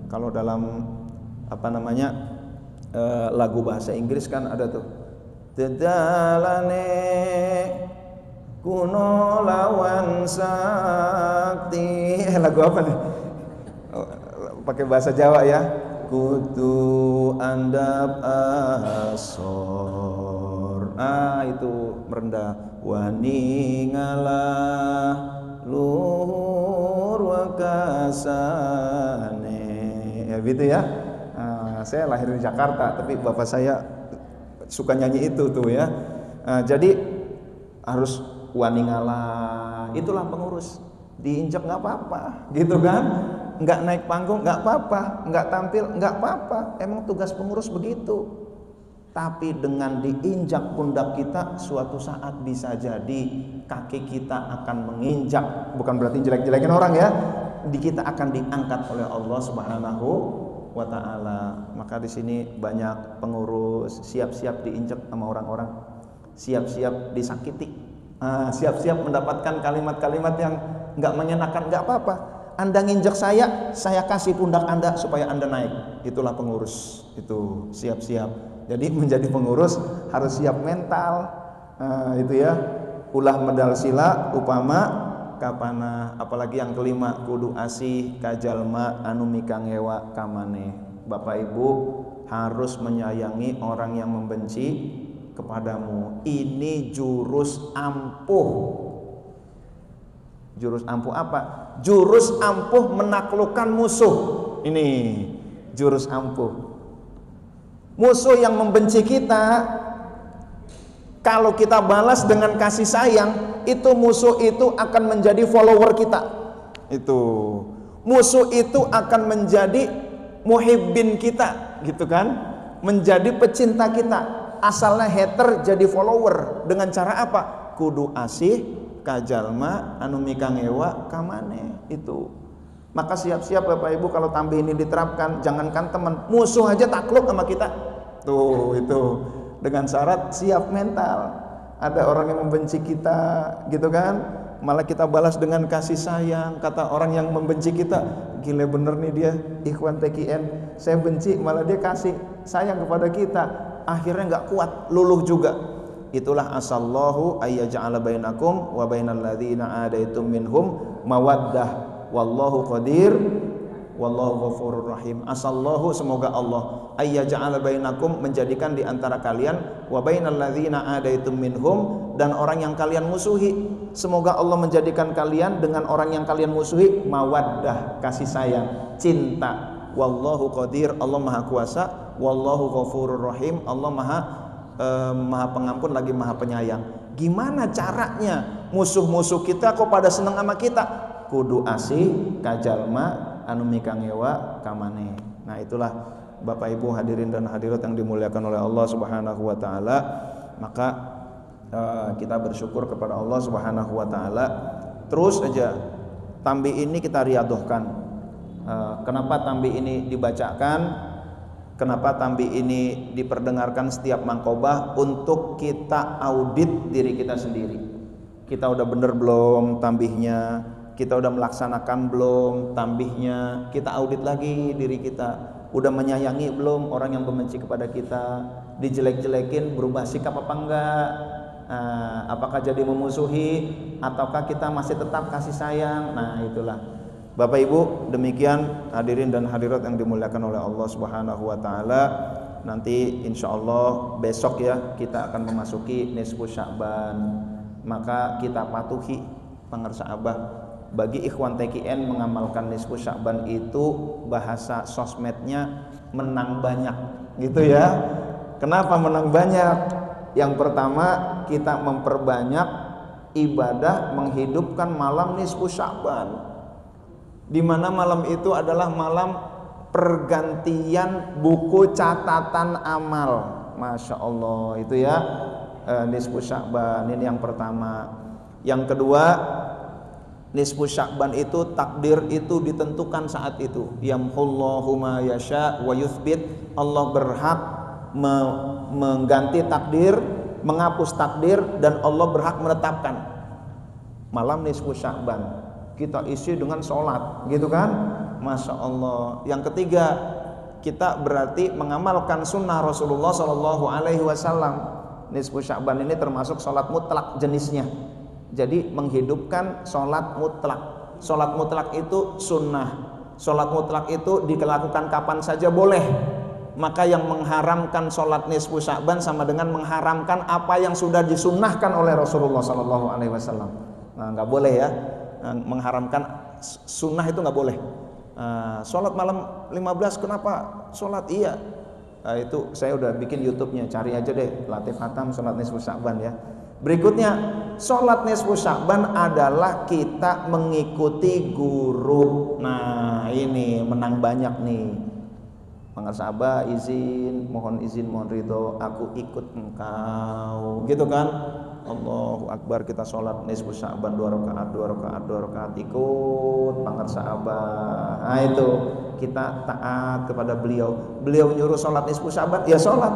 Kalau dalam apa namanya lagu bahasa Inggris kan ada tuh, Dedalane kuno lawan sakti. Lagu apa nih? Pakai bahasa Jawa ya. Kutu andap asor. Itu merendah. Wani ngalah luhur wekasane. Ya gitu ya. Saya lahir di Jakarta, tapi bapak saya suka nyanyi itu tuh ya. Jadi harus wani ngalah. Itulah pengurus. Diinjak nggak apa-apa, gitu kan? Nggak naik panggung nggak apa-apa, nggak tampil nggak apa-apa. Emang tugas pengurus begitu. Tapi dengan diinjak pundak kita, suatu saat bisa jadi kaki kita akan menginjak. Bukan berarti jelek-jelekin orang ya. Kita akan diangkat oleh Allah Subhanahu wa ta'ala. Maka di sini banyak pengurus siap-siap diinjak sama orang-orang, siap-siap disakiti, siap-siap mendapatkan kalimat-kalimat yang nggak menyenangkan. Nggak apa-apa, Anda nginjak saya kasih pundak Anda supaya Anda naik. Itulah pengurus, itu siap-siap. Jadi menjadi pengurus harus siap mental, itu ya. Ulah medal sila upama kapana. Apalagi yang kelima, kudu asih kajalma anu mikang hewa kamane. Bapak Ibu harus menyayangi orang yang membenci kepadamu. Ini jurus ampuh. Jurus ampuh apa? Jurus ampuh menaklukkan musuh. Ini jurus ampuh. Musuh yang membenci kita, kalau kita balas dengan kasih sayang, itu musuh itu akan menjadi follower kita. Itu musuh itu akan menjadi muhibbin kita, gitu kan? Menjadi pecinta kita. Asalnya hater jadi follower. Dengan cara apa? Kudu asih kajalma anu mikang ewa kamane. Itu. Maka siap-siap Bapak Ibu kalau tambih ini diterapkan, jangankan teman, musuh aja takluk sama kita. Tuh, itu. Dengan syarat siap mental. Ada orang yang membenci kita, gitu kan? Malah kita balas dengan kasih sayang. Kata orang yang membenci kita, gile bener nih dia, ikhwan TKN, saya benci, malah dia kasih sayang kepada kita. Akhirnya nggak kuat, luluh juga. Itulah asallahu ayyaja'ala bainakum wa bainal ladzina adaitum minhum mawaddah. Wallahu qadir, wallahu ghafurur rahim. Asallahu, semoga Allah, ayyaja'ala bainakum, menjadikan di antara kalian, wa bainal ladzina adaitum minhum, dan orang yang kalian musuhi, semoga Allah menjadikan kalian dengan orang yang kalian musuhi mawaddah, kasih sayang, cinta. Wallahu qadir, Allah maha kuasa. Wallahu ghafurur rahim, Allah maha pengampun lagi maha penyayang. Gimana caranya musuh-musuh kita kok pada seneng sama kita? Kudu asih kajalma anu mikang ewa kamane. Nah, itulah Bapak Ibu hadirin dan hadirat yang dimuliakan oleh Allah Subhanahu wa taala. Maka kita bersyukur kepada Allah Subhanahu wa taala. Terus aja tambih ini kita riadohkan. Kenapa tambih ini dibacakan? Kenapa tambih ini diperdengarkan setiap mangkobah? Untuk kita audit diri kita sendiri. Kita udah bener belum tambihnya? Kita udah melaksanakan belum tambihnya? Kita audit lagi diri kita. Udah menyayangi belum orang yang membenci kepada kita? Dijelek-jelekin berubah sikap apa enggak? Apakah jadi memusuhi ataukah kita masih tetap kasih sayang? Nah, itulah Bapak Ibu, demikian hadirin dan hadirat yang dimuliakan oleh Allah Subhanahu wa taala. Nanti insyaallah besok ya kita akan memasuki nisfu Sya'ban. Maka kita patuhi pangarsa Abah. Bagi ikhwan TKN mengamalkan nisfu Sya'ban itu bahasa sosmednya menang banyak, gitu ya. Kenapa menang banyak? Yang pertama, kita memperbanyak ibadah menghidupkan malam nisfu Sya'ban, di mana malam itu adalah malam pergantian buku catatan amal. Masya Allah, itu ya nisfu Sya'ban. Ini yang pertama. Yang kedua, nisfu Sya'ban itu takdir itu ditentukan saat itu. Yamhullahu ma yasha wa yuthbit. Allah berhak mengganti takdir, menghapus takdir, dan Allah berhak menetapkan malam nisfu Sya'ban. Kita isi dengan sholat, gitu kan? Masya Allah. Yang ketiga, kita berarti mengamalkan sunnah Rasulullah SAW. Nisfu Sya'ban ini termasuk sholat mutlak jenisnya. Jadi menghidupkan sholat mutlak. Sholat mutlak itu sunnah. Sholat mutlak itu dilakukan kapan saja boleh. Maka yang mengharamkan sholat nisfu Sya'ban sama dengan mengharamkan apa yang sudah disunnahkan oleh Rasulullah SAW. Nah, nggak boleh ya mengharamkan sunnah itu nggak boleh. Sholat malam 15 kenapa sholat? Iya, itu saya udah bikin YouTube-nya, cari aja deh Latif Hatam sholat nisfu Sya'ban ya. Berikutnya, sholat nisfu Sya'ban adalah kita mengikuti guru. Nah ini menang banyak nih. Pengasaba izin, mohon ridho, aku ikut engkau, gitu kan? Allahu Akbar, kita sholat nisfu Sya'ban 2 rakaat ikut pengasaba. Nah itu kita taat kepada beliau. Beliau nyuruh sholat nisfu Sya'ban, ya sholat.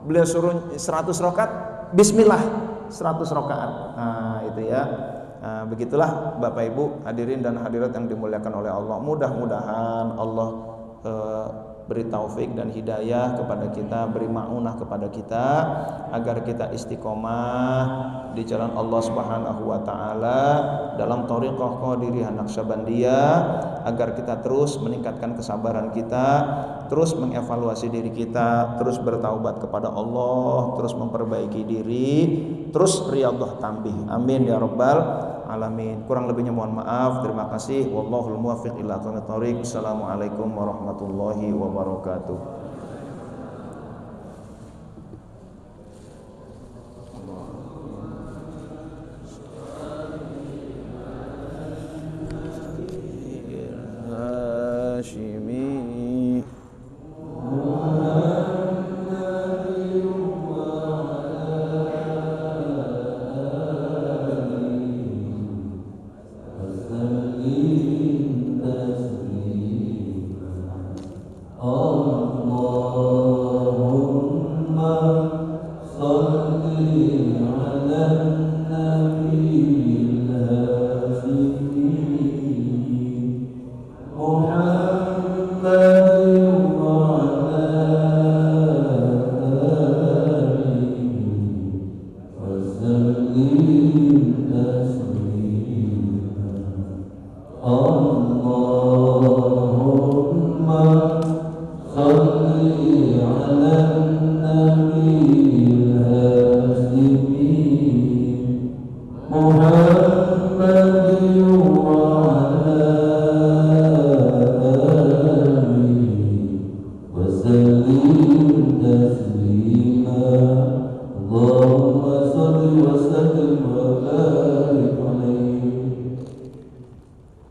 Beliau suruh 100 rakaat, bismillah 100 rakaat. Nah itu ya. Nah, begitulah Bapak Ibu hadirin dan hadirat yang dimuliakan oleh Allah. Mudah-mudahan Allah beri taufik dan hidayah kepada kita, beri ma'unah kepada kita agar kita istiqomah di jalan Allah Subhanahu wa taala dalam thariqah Qadiriyah Naqsyabandiyah, agar kita terus meningkatkan kesabaran kita, terus mengevaluasi diri kita, terus bertaubat kepada Allah, terus memperbaiki diri, terus riyadhah tambih. Amin ya rabbal alamin. Kurang lebihnya mohon maaf. Terima kasih. Wallahul muwaffiq ila aqwamit thoriq. Assalamualaikum warahmatullahi wabarakatuh. Hashimi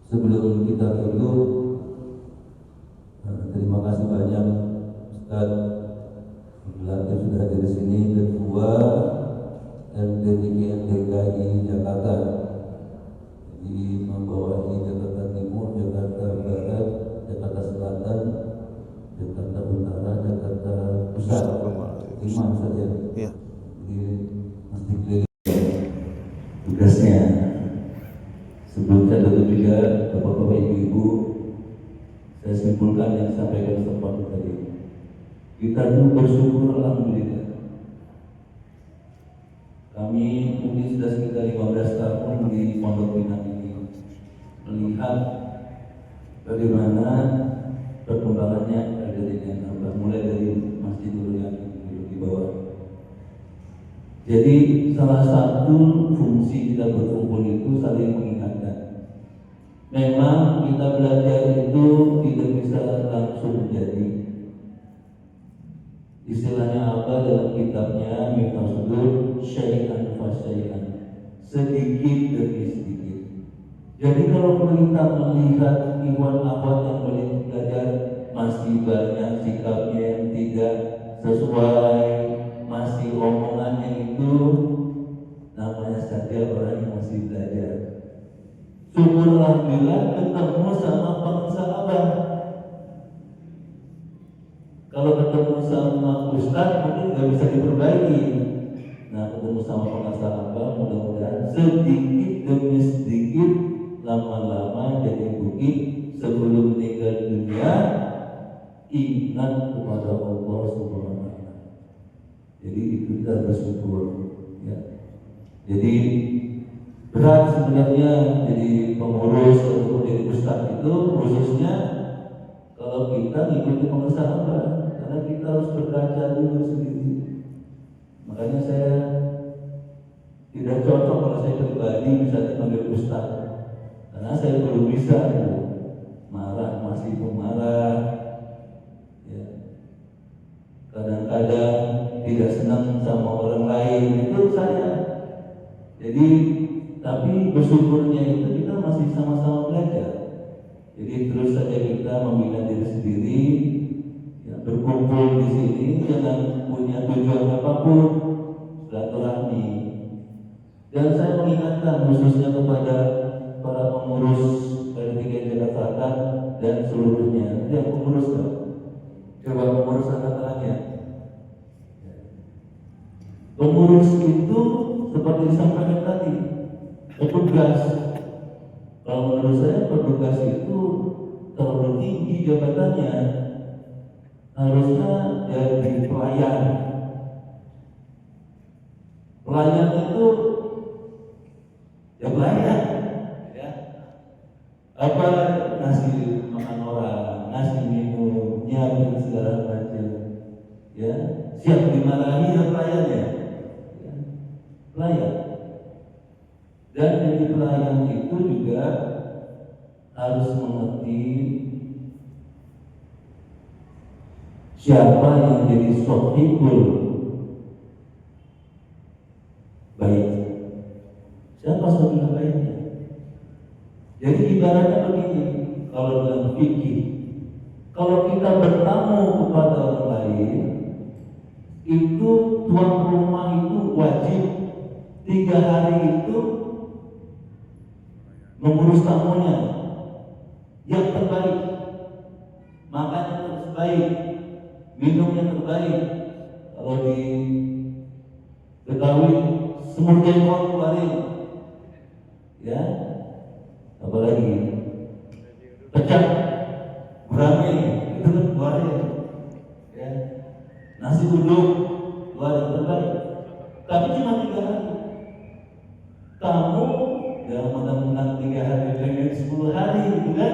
Sebelum kita tutup, terima kasih banyak Ustaz Latif sudah hadir di sini, Ketua LDKI Jakarta, jadi membawahi Jakarta Timur, Jakarta Barat, Jakarta Selatan, Jakarta Utara, Jakarta Pusat, 5 Ustaz ya. Iya. Jadi mesti keliling tugasnya. Sebelum saya tutup juga, Bapak-bapak, Ibu-ibu, saya simpulkan yang disampaikan Ustaz tadi. Kita tuh bersyukur alhamdulillah. Kami mungkin sudah sekitar 15 tahun di Pondok Pinang ini, melihat bagaimana perkembangannya ada dengan Abah, mulai dari masjid dulu yang di bawah. Jadi salah satu fungsi kita berkumpul itu saling mengingatkan. Memang kita belajar itu tidak bisa langsung menjadi. Istilahnya apa dalam kitabnya Miftah Sudur, syai'an fa syai'an, sedikit demi sedikit. Jadi kalau kita melihat ikhwan akhwat yang belajar masih banyak sikapnya yang tidak sesuai, masih omongannya itu, namanya saja orang yang masih belajar. Syukur alhamdulillah ketemu sama pengusaha. Kalau ketemu sama Ustaz mungkin nggak bisa diperbaiki. Nah, ketemu sama pengusaha, mudah-mudahan sedikit demi sedikit, lama-lama jadi bukit. Sebelum meninggal dunia, ingat kepada Allah Subhanahu wa Ta'ala. Jadi itu kita bersyukur ya. Jadi berat sebenarnya jadi pengurus ataupun jadi ustaz itu, khususnya kalau kita ngikuti pengusaha, karena kita harus berkaca dulu sendiri. Makanya saya tidak cocok kalau saya pribadi misalnya panggil ustaz. Karena saya belum bisa marah, masih pemarah, ya. Kadang-kadang tidak senang sama orang lain, itu saya. Jadi tapi bersyukurnya itu kita masih sama-sama belajar. Jadi terus saja kita membina diri sendiri, ya, berkumpul di sini jangan punya tujuan apapun, silaturahmi. Dan saya mengingatkan khususnya kepada para pengurus dari DKI Jakarta Selatan dan seluruhnya. Yang pengurus kan? Coba pengurus angkatannya. Pengurus itu seperti disampaikan tadi, petugas. Kalau menurut saya petugas itu terlalu tinggi jabatannya, harusnya jadi pelayan. Pelayan itu ya pelayan, ya. Apa ngasih makan orang, ngasih minum, nyiapin segala macam, ya. Siap dimarahi ya pelayan ya. Pelayan. Dan jadi pelayan itu juga harus mengerti siapa yang jadi sohibul baik, siapa sohibul baiknya. Jadi ibaratnya begini, kalau dalam fikih, kalau kita bertamu kepada orang lain, itu tuan rumah itu wajib 3 hari itu mengurus tamunya yang terbaik, makannya terbaik, minumnya terbaik. Kalau di Betawi semur jengkol keluarin, ya, apalagi pecah, gurame itu keluarin, ya, nasi uduk keluarin terbaik. Tapi cuma 3 hari. Kamu yang menang 3 hari dengan 10 hari gitu kan?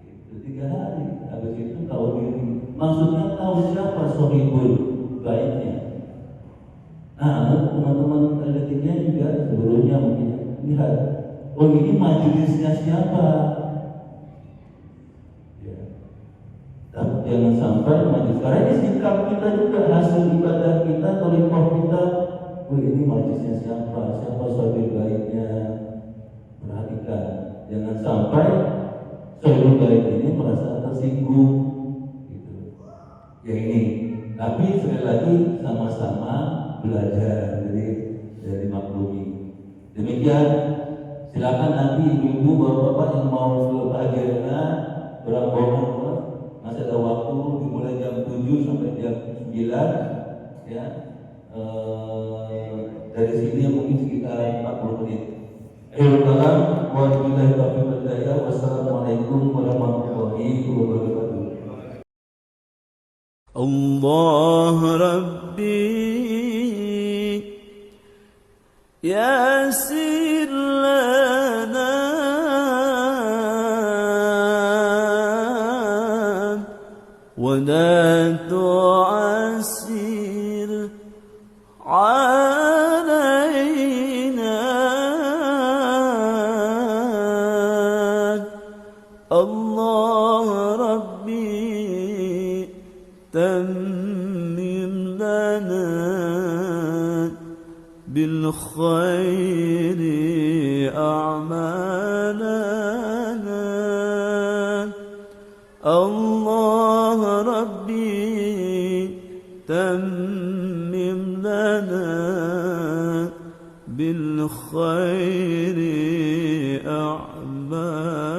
Itu 3 hari. Habis itu tahu diri. Maksudnya tahu siapa sohibul baiknya. Nah, teman-teman LDT-nya juga sebelumnya mungkin lihat, oh ini majelisnya siapa? Ya. Tapi jangan sampai majelis. Karena ini sikap kita juga, hasil ibadah kita, tolikoh kita. Oh ini majelisnya siapa? Siapa sohibul baiknya? Perhatikan, jangan sampai sohibul baik ini merasa tersinggung, gitu. Ya ini. Tapi sekali lagi sama-sama belajar, jadi dari maklumi. Demikian, silakan nanti ibu-ibu, bapak-bapak yang mau ke Bahagiana berombongan, masih ada waktu dimulai jam 7 sampai jam 9, ya. Dari sini mungkin sekitar 40 menit. Wassalamualaikum warahmatullahi wabarakatuh. الله ربي يسر لنا ولا تعسر علينا الله ربي تمم لنا بالخير أعمالنا الله ربي تمم لنا بالخير أعمالنا